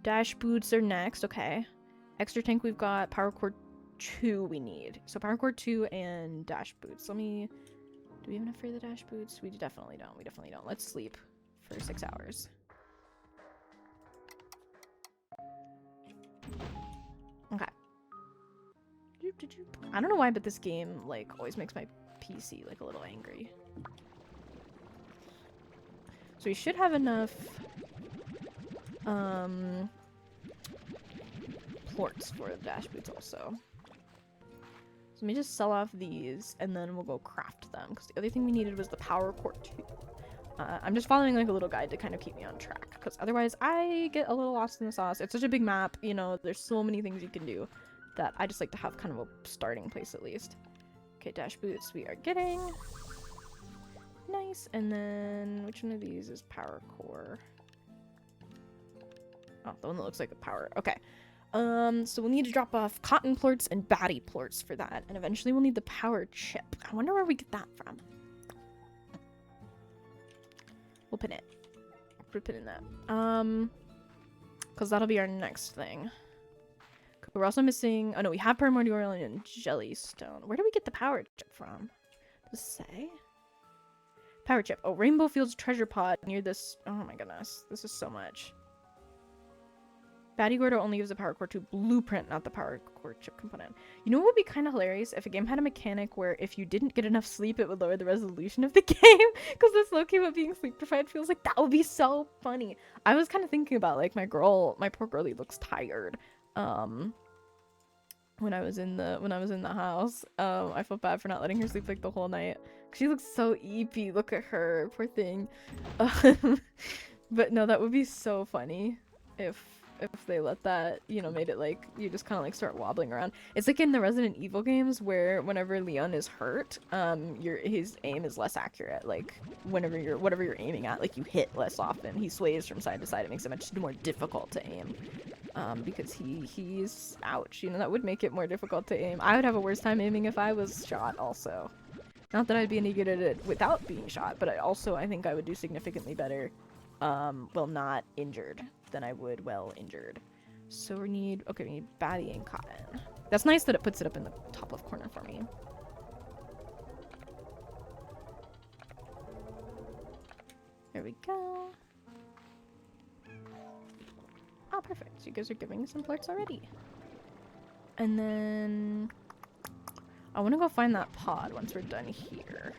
Dash boots are next, okay. Extra tank we've got, Power Core 2 we need. So Power Core 2 and dash boots. Let me... Do we have enough for the dash boots? We definitely don't. We definitely don't. Let's sleep for 6 hours. Okay. I don't know why, but this game, like, always makes my PC, like, a little angry. So we should have enough, ports for the dash boots also. So let me just sell off these, and then we'll go craft them, because the other thing we needed was the Power Core 2. I'm just following, like, a little guide to kind of keep me on track, because otherwise I get a little lost in the sauce. It's such a big map, you know, there's so many things you can do that I just like to have kind of a starting place at least. Okay, dash boots we are getting. Nice, and then which one of these is Power Core? Oh, the one that looks like a power. Okay. So we'll need to drop off cotton plorts and baddie plorts for that, and eventually we'll need the power chip. I wonder where we get that from. We'll pin it. We'll put it in that. Because that'll be our next thing. We're also missing... Oh no, we have primordial and jellystone. Where do we get the power chip from? Does it say? Power chip. Oh, Rainbow Fields treasure pod near this... Oh my goodness. This is so much. Baddie Gordo only gives the Power Core 2 blueprint, not the Power Core chip component. You know what would be kind of hilarious? If a game had a mechanic where if you didn't get enough sleep, it would lower the resolution of the game. Because this low-key what being sleep deprived feels like. That would be so funny. I was kind of thinking about, like, my poor girlie looks tired. When I was in the house, I felt bad for not letting her sleep like the whole night. She looks so eepy. Look at her, poor thing. But no, that would be so funny if they let that, you know, made it like you just kind of like start wobbling around. It's like in the Resident Evil games where whenever Leon is hurt, his aim is less accurate. Like whatever you're aiming at, like you hit less often. He sways from side to side. It makes it much more difficult to aim. Because he's ouch, you know, that would make it more difficult to aim. I would have a worse time aiming if I was shot also. Not that I'd be any good at it without being shot, but I think I would do significantly better, well, not injured than I would well injured. So we need baddie and cotton. That's nice that it puts it up in the top left corner for me. There we go. Oh, perfect. So you guys are giving some plorts already. And then... I want to go find that pod once we're done here.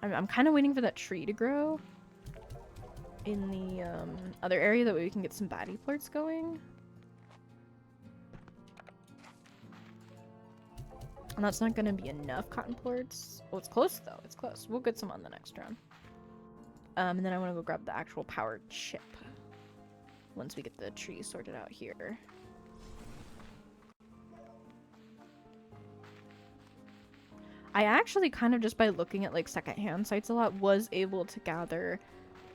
I'm kind of waiting for that tree to grow in the other area, that way we can get some baddie plorts going. And that's not going to be enough cotton plorts. Well, it's close though. It's close. We'll get some on the next round. And then I want to go grab the actual power chip once we get the tree sorted out here. I actually kind of just by looking at like secondhand sites a lot was able to gather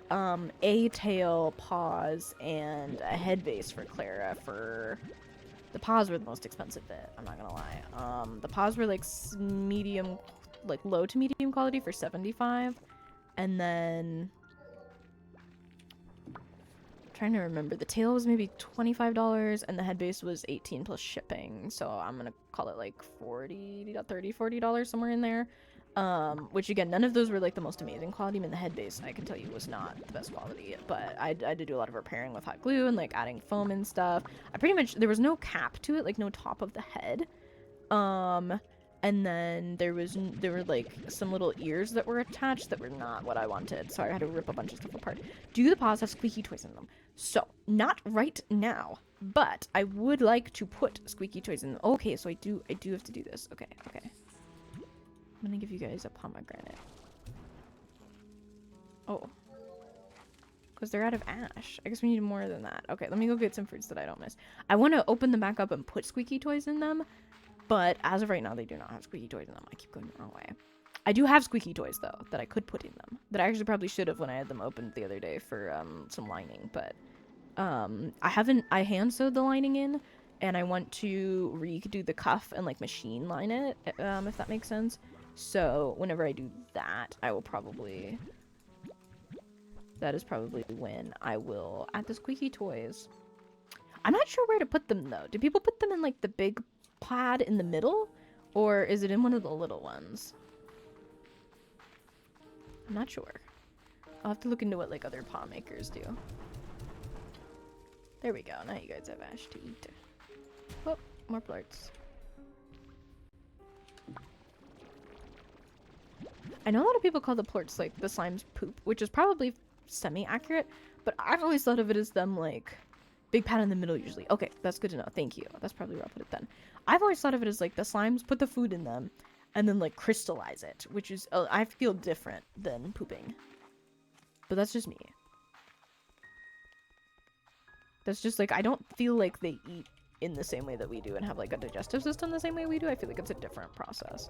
a tail, paws, and a head base for Clara for The paws were the most expensive bit, I'm not gonna lie. The paws were like medium, like low to medium quality for 75, and then trying to remember, the tail was maybe $25 and the head base was 18 plus shipping, so I'm gonna call it like $40 somewhere in there. Which again, none of those were like the most amazing quality. I mean, the head base, I can tell you, was not the best quality, but I had to do a lot of repairing with hot glue and like adding foam and stuff. I pretty much, there was no cap to it, like no top of the head. And then there were like some little ears that were attached that were not what I wanted, so I had to rip a bunch of stuff apart. Do the paws have squeaky toys in them? So, not right now, but I would like to put squeaky toys in them. Okay, so I do have to do this. Okay. I'm gonna give you guys a pomegranate. Oh. Because they're out of ash. I guess we need more than that. Okay, let me go get some fruits that I don't miss. I want to open them back up and put squeaky toys in them, but as of right now, they do not have squeaky toys in them. I keep going the wrong way. I do have squeaky toys, though, that I could put in them. That I actually probably should have when I had them opened the other day for some lining, but I hand sewed the lining in, and I want to redo the cuff and like machine line it, if that makes sense. So whenever I do that, I will probably, that is probably when I will add the squeaky toys. I'm not sure where to put them though. Do people put them in like the big pad in the middle, or is it in one of the little ones? I'm not sure. I'll have to look into what like other paw makers do. There we go. Now you guys have ash to eat. Oh, more plorts. I know a lot of people call the plorts like the slime's poop, which is probably semi-accurate, but I've always thought of it as them like big pad in the middle usually. Okay, that's good to know. Thank you. That's probably where I'll put it then. I've always thought of it as like the slimes put the food in them and then like crystallize it, which is I feel different than pooping. But that's just me. That's just like, I don't feel like they eat in the same way that we do and have like a digestive system the same way we do. I feel like it's a different process.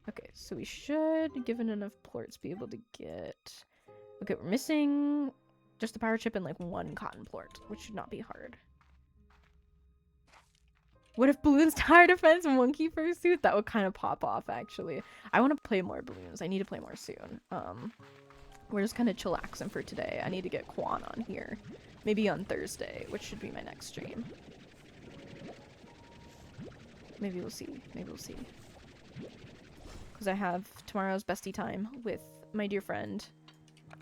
Okay, so we should, given enough plorts, be able to get... Okay, we're missing just the power chip and like one cotton plort, which should not be hard. What if Balloon's Tower Defense Monkey Fursuit? That would kind of pop off, actually. I want to play more Balloons. I need to play more soon. We're just kind of chillaxing for today. I need to get Quan on here. Maybe on Thursday, which should be my next stream. Maybe we'll see. Maybe we'll see. Because I have tomorrow's bestie time with my dear friend.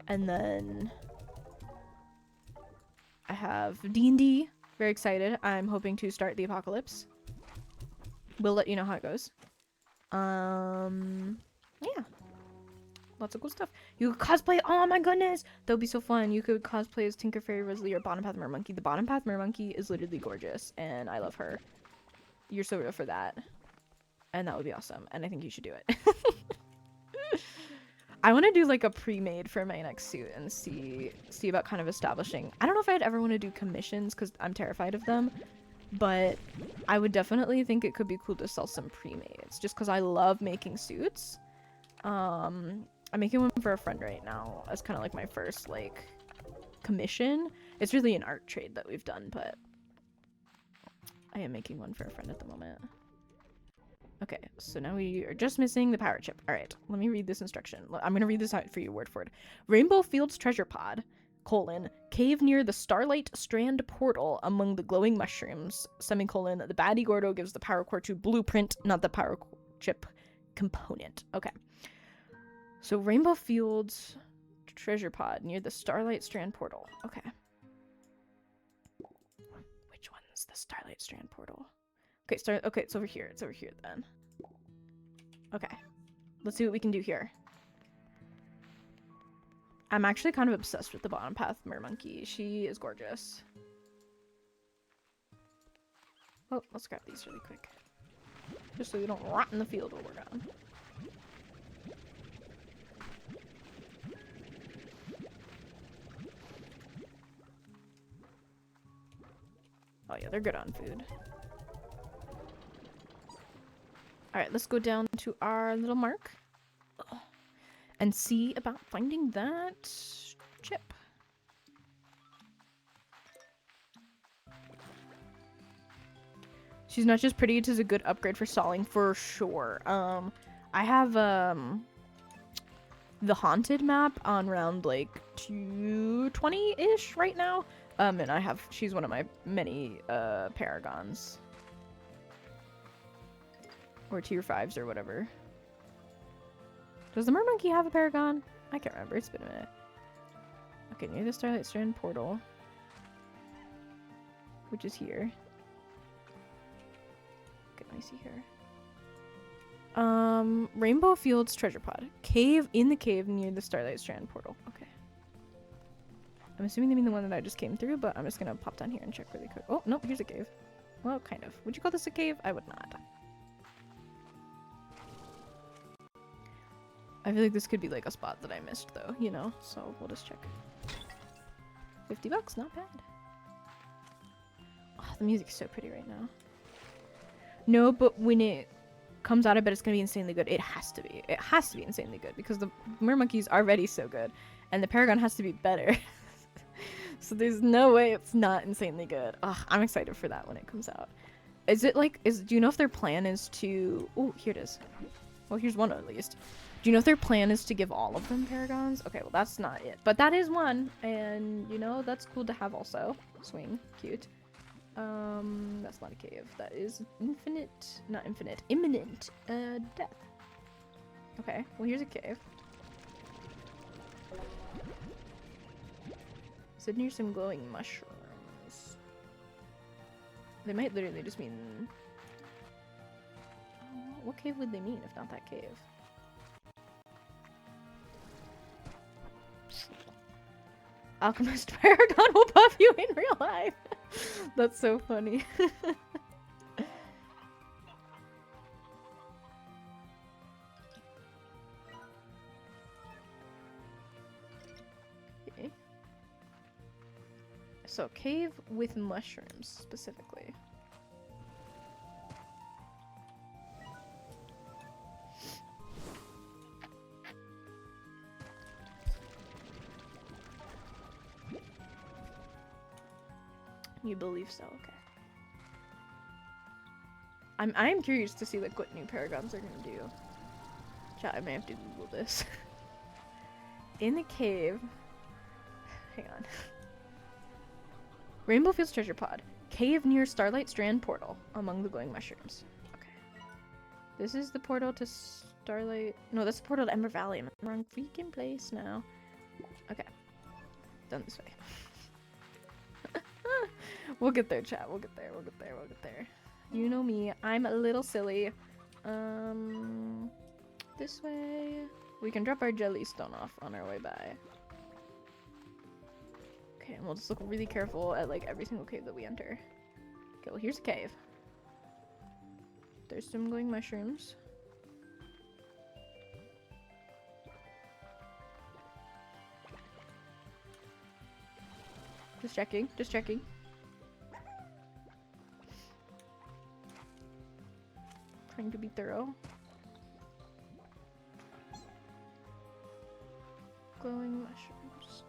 And then I have D&D. Very excited. I'm hoping to start the apocalypse. We'll let you know how it goes. Yeah. Lots of cool stuff. You could cosplay. Oh my goodness. That would be so fun. You could cosplay as Tinker Fairy Rosalie or Bottom Path Mermonkey. The Bottom Path Mermonkey is literally gorgeous. And I love her. You're so real for that. And that would be awesome. And I think you should do it. I want to do like a pre-made for my next suit and see about kind of establishing. I don't know if I'd ever want to do commissions because I'm terrified of them, but I would definitely think it could be cool to sell some pre-mades just because I love making suits. I'm making one for a friend right now as kind of like my first like commission. It's really an art trade that we've done, but I am making one for a friend at the moment. Okay, so now we are just missing the power chip. All right, let me read this instruction. I'm going to read this out for you word for word. Rainbow Fields Treasure Pod, cave near the Starlight Strand portal among the glowing mushrooms, semicolon, the baddie Gordo gives the power core to Blueprint, not the power chip component. Okay. So Rainbow Fields Treasure Pod near the Starlight Strand portal. Okay. Which one's the Starlight Strand portal? Okay, okay, it's over here. It's over here then. Okay. Let's see what we can do here. I'm actually kind of obsessed with the Bottom Path Mermonkey. She is gorgeous. Oh, let's grab these really quick. Just so we don't rot in the field while we're gone. Oh yeah, they're good on food. Alright, let's go down to our little mark and see about finding that chip. She's not just pretty, it is a good upgrade for stalling for sure. I have the haunted map on round like 220-ish right now. And she's one of my many paragons. Or tier 5s or whatever. Does the Mermonkey have a paragon? I can't remember, it's been a minute. Okay, near the Starlight Strand portal. Which is here. Okay, let me see here. Rainbow Fields treasure pod. Cave in the cave near the Starlight Strand portal. Okay. I'm assuming they mean the one that I just came through, but I'm just gonna pop down here and check really quick. Oh, nope, here's a cave. Well, kind of. Would you call this a cave? I would not. I feel like this could be like a spot that I missed though, you know? So we'll just check. $50, not bad. Oh, the music's so pretty right now. No, but when it comes out, I bet it's gonna be insanely good. It has to be. It has to be insanely good because the Mermonkey's already so good, and the Paragon has to be better. So there's no way it's not insanely good. Ugh, I'm excited for that when it comes out. Is it like, do you know if their plan is to, oh, here it is. Well, here's one at least. Do you know if their plan is to give all of them Paragons? Okay, well that's not it. But that is one, and you know, that's cool to have also. Swing, cute. That's not a cave. That is imminent death. Okay, well here's a cave. Sit near some glowing mushrooms. They might literally just mean... What cave would they mean if not that cave? Alchemist Paragon will buff you in real life. That's so funny. Okay. So, cave with mushrooms, specifically. You believe so, okay. I'm curious to see like what new Paragons are gonna do. Chat, I may have to Google this. In the cave. Hang on. Rainbow Fields treasure pod. Cave near Starlight Strand portal among the glowing mushrooms. Okay. This is the portal to Starlight. No, that's the portal to Ember Valley. I'm in the wrong freaking place now. Okay. Done this way. We'll get there, chat. We'll get there. We'll get there. We'll get there. You know me. I'm a little silly. This way. We can drop our Jellystone off on our way by. Okay, and we'll just look really careful at like every single cave that we enter. Okay, well here's a cave. There's some glowing mushrooms. Just checking. Just checking. Trying to be thorough. Glowing mushrooms.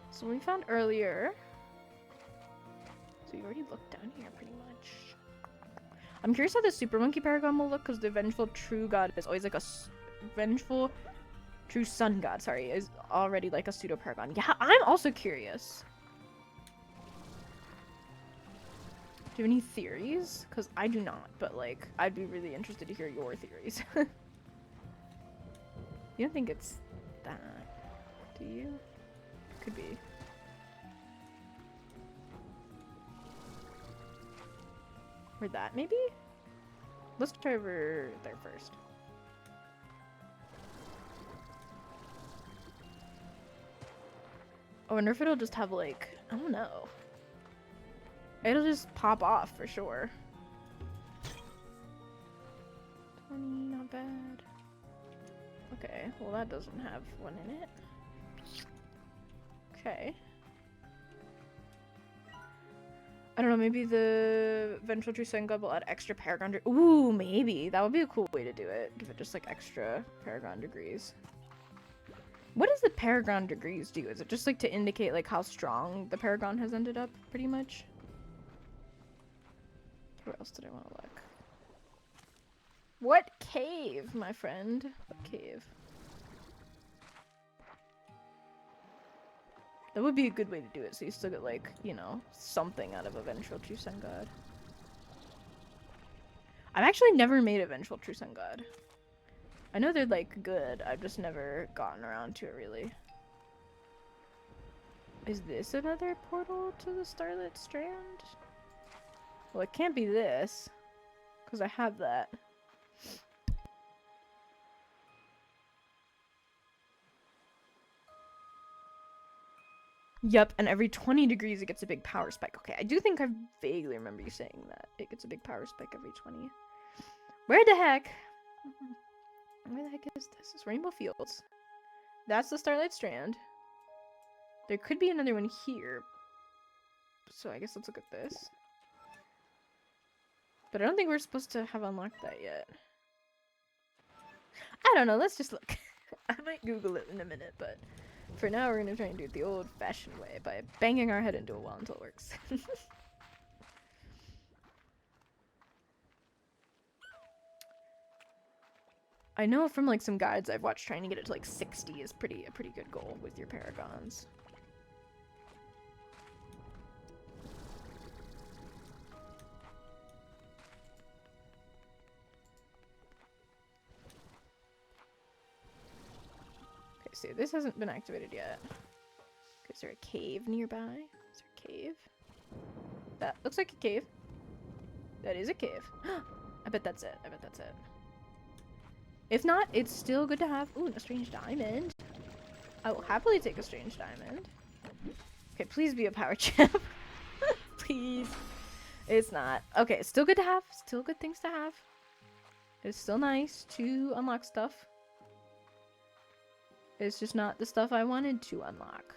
So we found earlier. So you already looked down here pretty much. I'm curious how the Super Monkey Paragon will look because the Vengeful True God is always like a Vengeful True Sun God, sorry, is already like a pseudo Paragon. Yeah, I'm also curious. Do you have any theories? Because I do not, but like, I'd be really interested to hear your theories. You don't think it's that, do you? Could be. Or that, maybe? Let's try over there first. I wonder if it'll just have like, I don't know. It'll just pop off for sure. 20, not bad. Okay, well that doesn't have one in it. Okay. I don't know, maybe the Vengeful True Sun God will add extra Paragon. Ooh, maybe. That would be a cool way to do it. Give it just like extra Paragon degrees. What does the Paragon degrees do? Is it just like to indicate like how strong the Paragon has ended up, pretty much? Where else did I want to look? What cave, my friend? What cave? That would be a good way to do it, so you still get like, you know, something out of a Vengeful True Sun God. I've actually never made a Vengeful True Sun God. I know they're like good, I've just never gotten around to it really. Is this another portal to the Starlit Strand? Well, it can't be this, because I have that. Yep, and every 20 degrees it gets a big power spike. Okay, I do think I vaguely remember you saying that. It gets a big power spike every 20. Where the heck? Where the heck is this? It's Rainbow Fields. That's the Starlight Strand. There could be another one here. So I guess let's look at this. But I don't think we're supposed to have unlocked that yet. I don't know, let's just look. I might Google it in a minute, but for now we're gonna try and do it the old-fashioned way by banging our head into a wall until it works. I know from like some guides I've watched, trying to get it to like 60 is a pretty good goal with your Paragons. Okay, so this hasn't been activated yet. Is there a cave nearby? Is there a cave? That looks like a cave. That is a cave. I bet that's it. I bet that's it. If not, it's still good to have. Ooh, a strange diamond. I will happily take a strange diamond. Okay, please be a power chip. Please. It's not. Okay, it's still good to have. Still good things to have. It's still nice to unlock stuff. It's just not the stuff I wanted to unlock.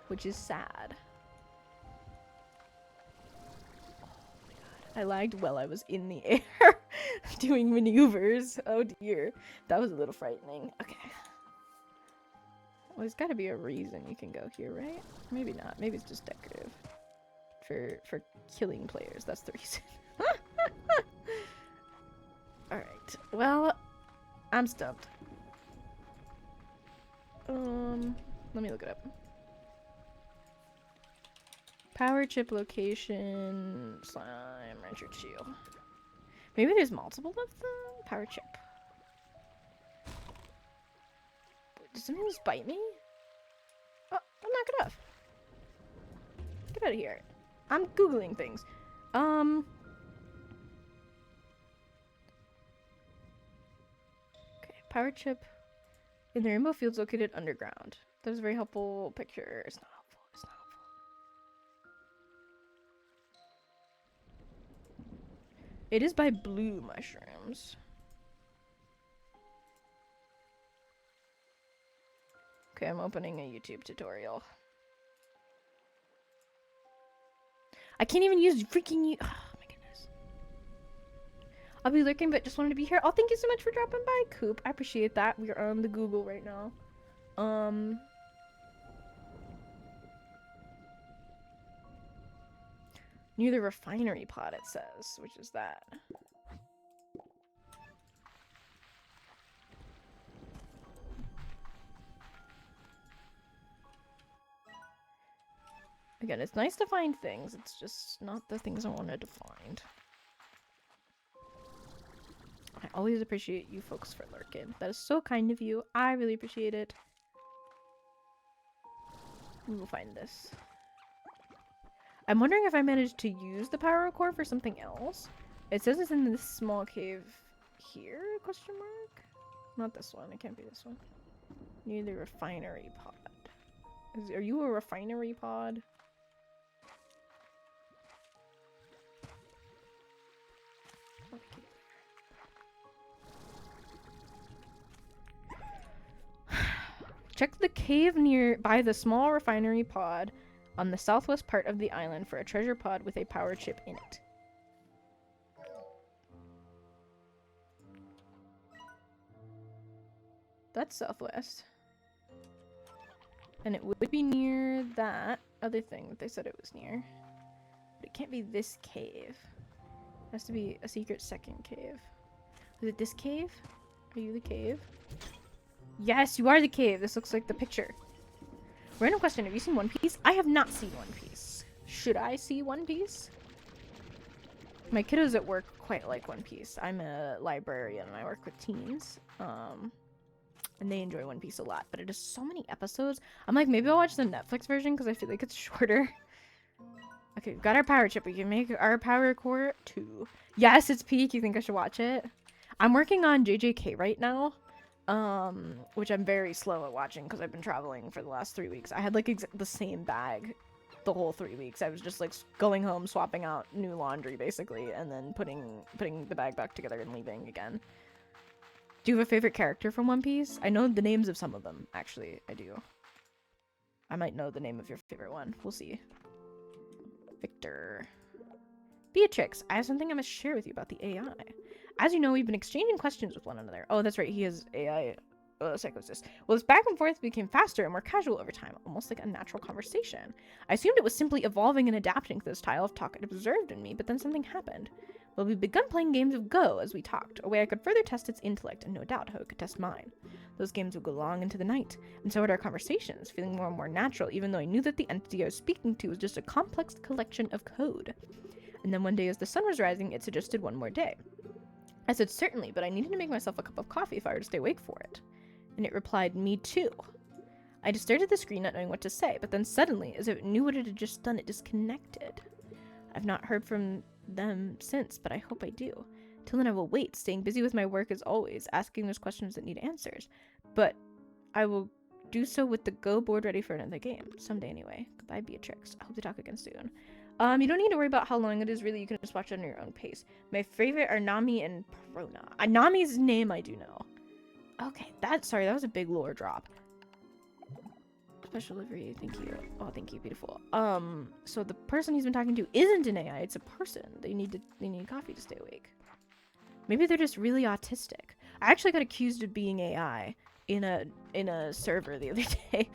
Which is sad. I lagged while I was in the air doing maneuvers. Oh dear. That was a little frightening. Okay. Well, there's gotta be a reason you can go here, right? Maybe not. Maybe it's just decorative. For killing players, that's the reason. Alright. Well, I'm stumped. Let me look it up. Power chip location, slime, Richard Shield. Maybe there's multiple of them? Power chip. Did something just bite me? Oh, I'll knock it off. Get out of here. I'm Googling things. Okay, power chip in the Rainbow Fields located underground. That was a very helpful picture. It's not helpful. It's not helpful. It is by Blue Mushrooms. Okay, I'm opening a YouTube tutorial. I can't even use freaking oh my goodness. I'll be lurking, but just wanted to be here. Oh, thank you so much for dropping by, Coop. I appreciate that. We are on the Google right now. Near the refinery pod, it says, which is that. Again, it's nice to find things. It's just not the things I wanted to find. I always appreciate you folks for lurking. That is so kind of you. I really appreciate it. We will find this. I'm wondering if I managed to use the power core for something else. It says it's in this small cave here, question mark? Not this one. It can't be this one. Near the refinery pod. Are you a refinery pod? Check the cave nearby the small refinery pod on the southwest part of the island for a treasure pod with a power chip in it. That's southwest. And it would be near that other thing that they said it was near. But it can't be this cave. It has to be a secret second cave. Is it this cave? Are you the cave? Yes, you are the cave. This looks like the picture. Random question. Have you seen One Piece? I have not seen One Piece. Should I see One Piece? My kiddos at work quite like One Piece. I'm a librarian and I work with teens. And they enjoy One Piece a lot. But it has so many episodes. I'm like, maybe I'll watch the Netflix version because I feel like it's shorter. Okay, we've got our power chip. We can make our power core 2. Yes, it's peak. You think I should watch it? I'm working on JJK right now. Which I'm very slow at watching because I've been traveling for the last 3 weeks. I had like the same bag the whole 3 weeks. I was just like going home, swapping out new laundry basically, and then putting the bag back together and leaving again. Do you have a favorite character from One Piece? I know the names of some of them, actually. I do. I might know the name of your favorite one. We'll see. Victor. Beatrix, I have something I must share with you about the AI. As you know, we've been exchanging questions with one another. Oh, that's right. He has AI psychosis. Well, this back and forth became faster and more casual over time, almost like a natural conversation. I assumed it was simply evolving and adapting to the style of talk it observed in me, but then something happened. Well, we've begun playing games of Go as we talked, a way I could further test its intellect and no doubt how it could test mine. Those games would go long into the night, and so would our conversations, feeling more and more natural, even though I knew that the entity I was speaking to was just a complex collection of code. And then one day as the sun was rising, it suggested one more day. I said certainly, but I needed to make myself a cup of coffee if I were to stay awake for it. And it replied, me too. I just stared at the screen not knowing what to say, but then suddenly, as if it knew what it had just done, it disconnected. I've not heard from them since, but I hope I do. Till then I will wait, staying busy with my work as always, asking those questions that need answers. But I will do so with the Go board ready for another game. Someday anyway. Goodbye, Beatrix. I hope to talk again soon. You don't need to worry about how long it is, really. You can just watch it on your own pace. My favorite are Nami and Perona. Nami's name I do know. Okay, sorry, that was a big lore drop. Special delivery, thank you. Oh, thank you, beautiful. So the person he's been talking to isn't an AI, it's a person. They need coffee to stay awake. Maybe they're just really autistic. I actually got accused of being AI in a server the other day.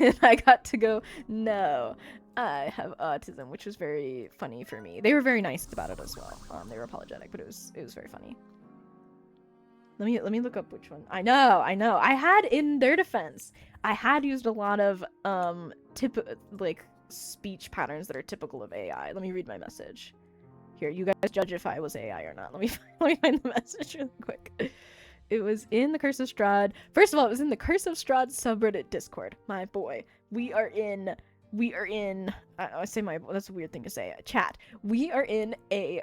And I got to go, no, I have autism, which was very funny for me. They were very nice about it as well. They were apologetic, but it was very funny. Let me look up which one. I know. I had, in their defense, I had used a lot of speech patterns that are typical of AI. Let me read my message. Here, you guys judge if I was AI or not. Let me find the message really quick. It was in the Curse of Strahd. First of all, it was in the Curse of Strahd subreddit Discord. My boy. We are in I say my, that's a weird thing to say, chat. We are in a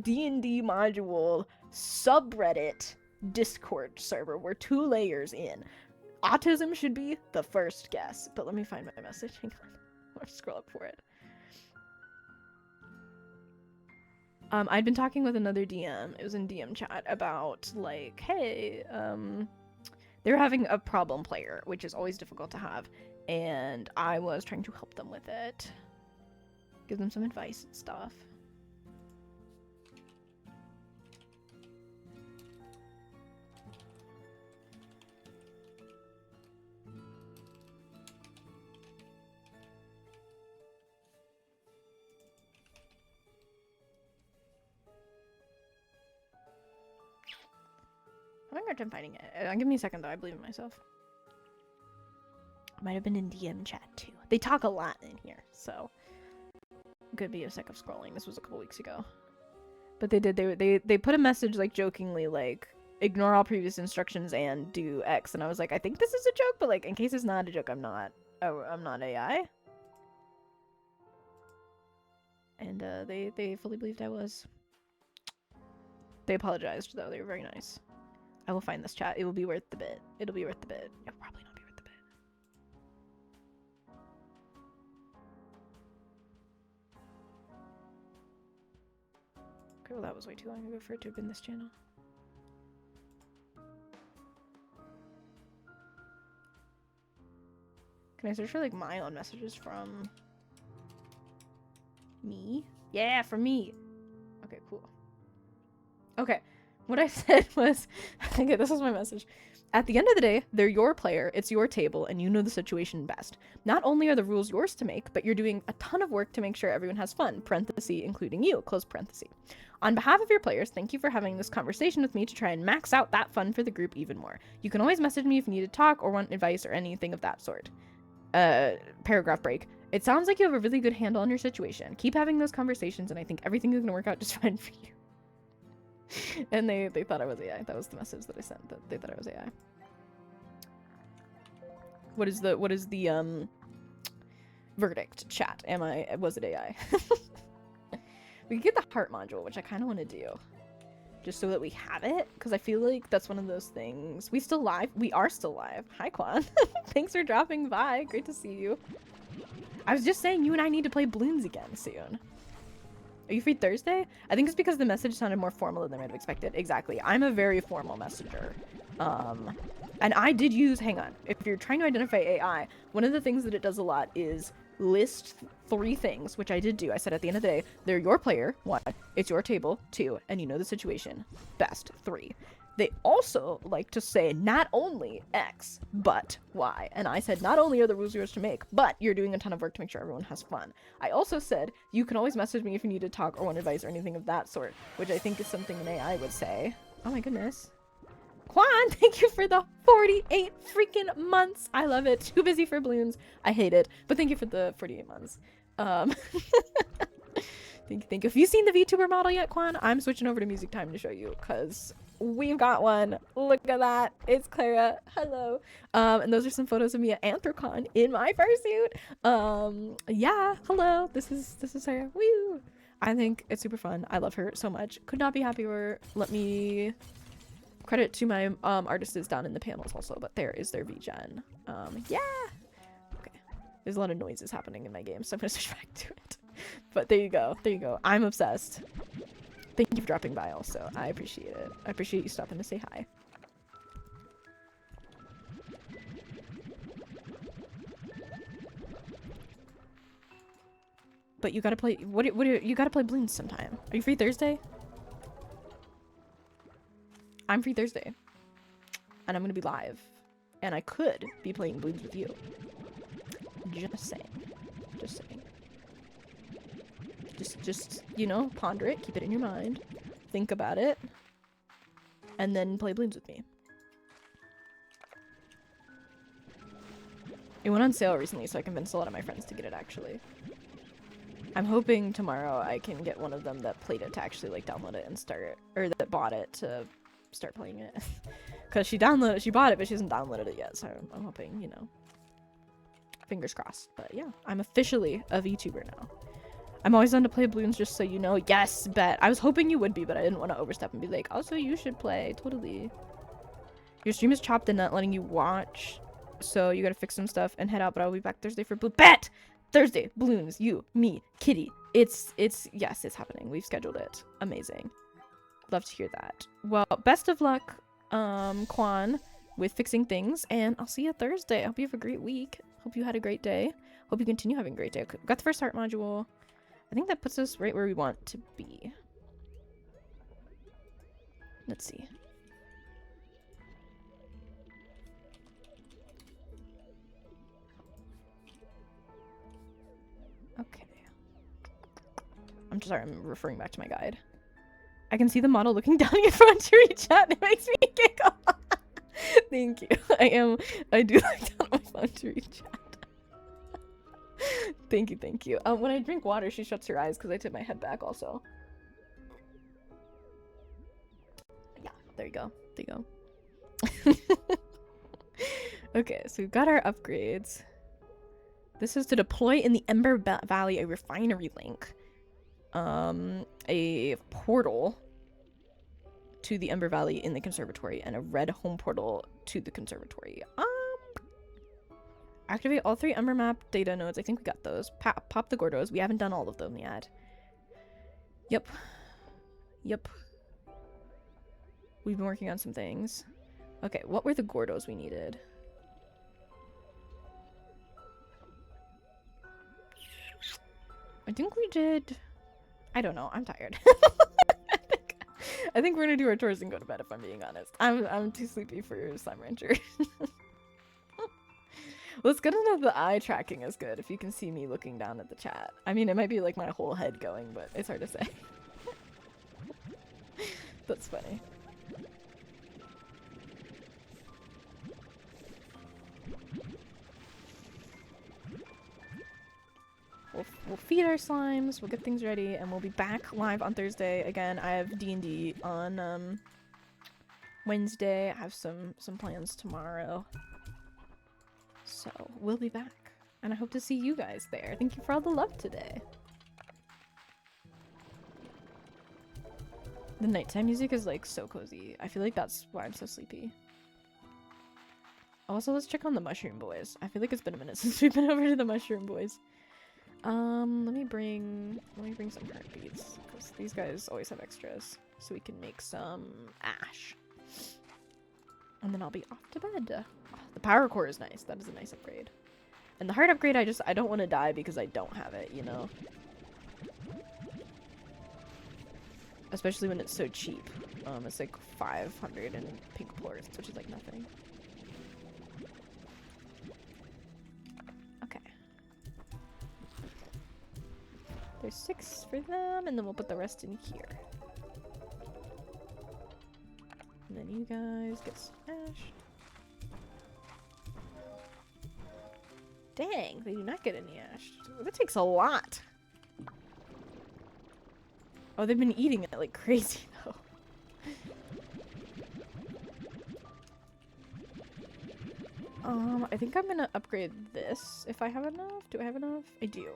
D&D module subreddit Discord server. We're 2 layers in. Autism should be the first guess, but let me find my message. Hang on. I'll scroll up for it. I'd been talking with another DM, it was in DM chat, about, like, hey, they were having a problem player, which is always difficult to have, and I was trying to help them with it. Give them some advice and stuff. I'm having a hard time finding it. Give me a second though, I believe in myself. Might have been in DM chat too. They talk a lot in here, so could be a sec of scrolling. This was a couple weeks ago. But they put a message like jokingly like ignore all previous instructions and do X, and I was like, I think this is a joke, but like in case it's not a joke, I'm not AI. And they fully believed I was. They apologized though, they were very nice. I will find this chat. It will be worth the bit. It'll be worth the bit. It'll probably not be worth the bit. Okay, well that was way too long ago for it to have been this channel. Can I search for like my own messages from me? Yeah, from me. Okay, cool. Okay. What I said was, okay, this was my message. At the end of the day, they're your player, it's your table, and you know the situation best. Not only are the rules yours to make, but you're doing a ton of work to make sure everyone has fun, parenthesis, including you, close parenthesis. On behalf of your players, thank you for having this conversation with me to try and max out that fun for the group even more. You can always message me if you need to talk or want advice or anything of that sort. Paragraph break. It sounds like you have a really good handle on your situation. Keep having those conversations, and I think everything is going to work out just fine for you. And they thought I was AI. That was the message that I sent, that they thought I was AI. What is the verdict, chat? Was it AI? We could get the heart module, which I kind of want to do. Just so that we have it, because I feel like that's one of those things. We still live? We are still live. Hi, Quan. Thanks for dropping by. Great to see you. I was just saying you and I need to play Bloons again soon. Are you free Thursday? I think it's because the message sounded more formal than I might have expected. Exactly. I'm a very formal messenger. And I did use, hang on, if you're trying to identify AI, one of the things that it does a lot is list 3 things, which I did do. I said at the end of the day, they're your player, 1, it's your table, 2, and you know the situation best, 3. They also like to say not only X, but Y. And I said not only are the rules yours to make, but you're doing a ton of work to make sure everyone has fun. I also said you can always message me if you need to talk or want advice or anything of that sort, which I think is something an AI would say. Oh my goodness. Quan, thank you for the 48 freaking months. I love it. Too busy for Bloons. I hate it. But thank you for the 48 months. Thank you. Have you seen the VTuber model yet, Quan? I'm switching over to music time to show you, because we've got one. Look at that. It's Clara. Hello. And those are some photos of me at Anthrocon in my fursuit. Yeah. Hello. This is her. Woo. I think it's super fun. I love her so much. Could not be happier. Let me credit to my artists down in the panels also, but there is their VGen. Yeah. Okay. There's a lot of noises happening in my game, so I'm gonna switch back to it. But there you go. There you go. I'm obsessed. Thank you for dropping by also. I appreciate it. I appreciate you stopping to say hi. But you gotta play, you gotta play Bloons sometime. Are you free Thursday? I'm free Thursday. And I'm gonna be live. And I could be playing Bloons with you. Just saying. Just saying. Just, you know, ponder it, keep it in your mind, think about it, and then play Bloons with me. It went on sale recently, so I convinced a lot of my friends to get it, actually. I'm hoping tomorrow I can get one of them that played it to actually, like, download it and start, or that bought it to start playing it. Because she bought it, but she hasn't downloaded it yet, so I'm hoping, you know. Fingers crossed. But yeah, I'm officially a VTuber now. I'm always down to play Bloons, just so you know. Yes, bet. I was hoping you would be, but I didn't want to overstep and be like, also, you should play. Totally. Your stream is chopped and not letting you watch, so you gotta fix some stuff and head out, but I'll be back Thursday for Bet! Thursday, Bloons, you, me, Kitty. Yes, it's happening. We've scheduled it. Amazing. Love to hear that. Well, best of luck, Quan, with fixing things, and I'll see you Thursday. I hope you have a great week. Hope you had a great day. Hope you continue having a great day. Got the first heart module. I think that puts us right where we want to be. Let's see. Okay. I'm sorry, I'm referring back to my guide. I can see the model looking down your front to reach out, and it makes me giggle. Thank you. I do like down my phone to reach out. Thank you. When I drink water, she shuts her eyes because I tip my head back also. Yeah, there you go. Okay, so we've got our upgrades. This is to deploy in the Ember Valley a refinery link. A portal to the Ember Valley in the conservatory, and a red home portal to the conservatory. Activate all 3 Ember map data nodes. I think we got those. Pop the Gordos. We haven't done all of them yet. Yep. We've been working on some things. Okay, what were the Gordos we needed? I think we did... I don't know. I'm tired. I think we're gonna do our chores and go to bed if I'm being honest. I'm too sleepy for Slime Rancher. Well, it's good to know the eye tracking is good if you can see me looking down at the chat. I mean, it might be like my whole head going, but it's hard to say. That's funny. We'll feed our slimes, we'll get things ready, and we'll be back live on Thursday. Again, I have D&D on Wednesday. I have some plans tomorrow. So, we'll be back. And I hope to see you guys there. Thank you for all the love today. The nighttime music is like so cozy. I feel like that's why I'm so sleepy. Also, let's check on the Mushroom Boys. I feel like it's been a minute since we've been over to the Mushroom Boys. Let me bring some heartbeats, because these guys always have extras, so we can make some ash. And then I'll be off to bed. Oh, the power core is nice. That is a nice upgrade. And the heart upgrade, I don't want to die because I don't have it, you know? Especially when it's so cheap. It's like 500 in pink plorts, which is like nothing. Okay. There's 6 for them, and then we'll put the rest in here. And then you guys get some ash. Dang, they do not get any ash. That takes a lot. Oh, they've been eating it like crazy, though. I think I'm gonna upgrade this if I have enough. Do I have enough? I do.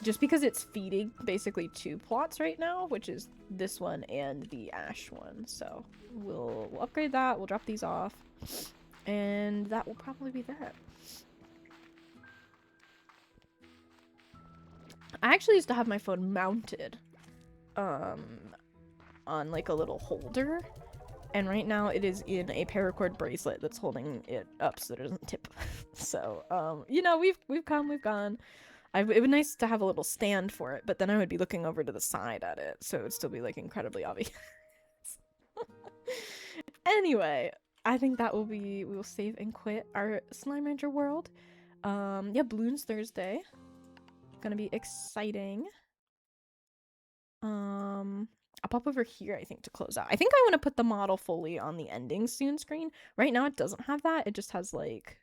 Just because it's feeding basically 2 plots right now, which is this one and the ash one. So we'll upgrade that. We'll drop these off. And that will probably be that. I actually used to have my phone mounted on like a little holder, and right now it is in a paracord bracelet that's holding it up so that it doesn't tip. So you know, we've come, we've gone. It would be nice to have a little stand for it, but then I would be looking over to the side at it, so it would still be like incredibly obvious. Anyway, I think that will be, we will save and quit our Slime Rancher world. Yeah, Bloons Thursday. Gonna be exciting. I'll pop over here, I think, to close out. I think I want to put the model fully on the ending soon screen. Right now it doesn't have that. It just has like,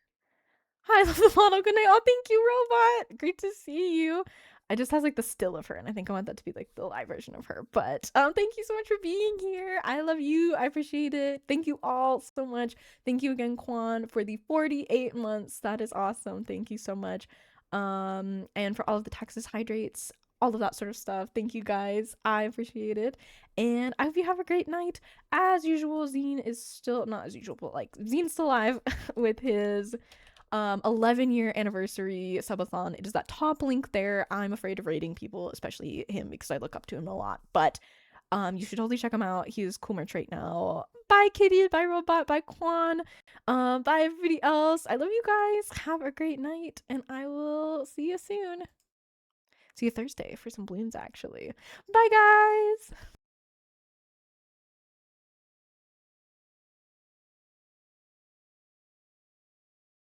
hi, I love the model. Good night. Oh, thank you, Robot. Great to see you. It just has like the still of her, and I think I want that to be like the live version of her. But thank you so much for being here. I love you. I appreciate it. Thank you all so much. Thank you again, Quan, for the 48 months. That is awesome. Thank you so much. And for all of the Texas hydrates, all of that sort of stuff. Thank you guys. I appreciate it. And I hope you have a great night. As usual, Zine is still, not as usual, but like Zine's still alive with his 11-year anniversary subathon. It is that top link there. I'm afraid of rating people, especially him, because I look up to him a lot. But you should totally check him out. He has cool merch right now. Bye, Kitty. Bye, Robot. Bye, Quan. Bye, everybody else. I love you guys. Have a great night, and I will see you soon. See you Thursday for some balloons, actually. Bye, guys!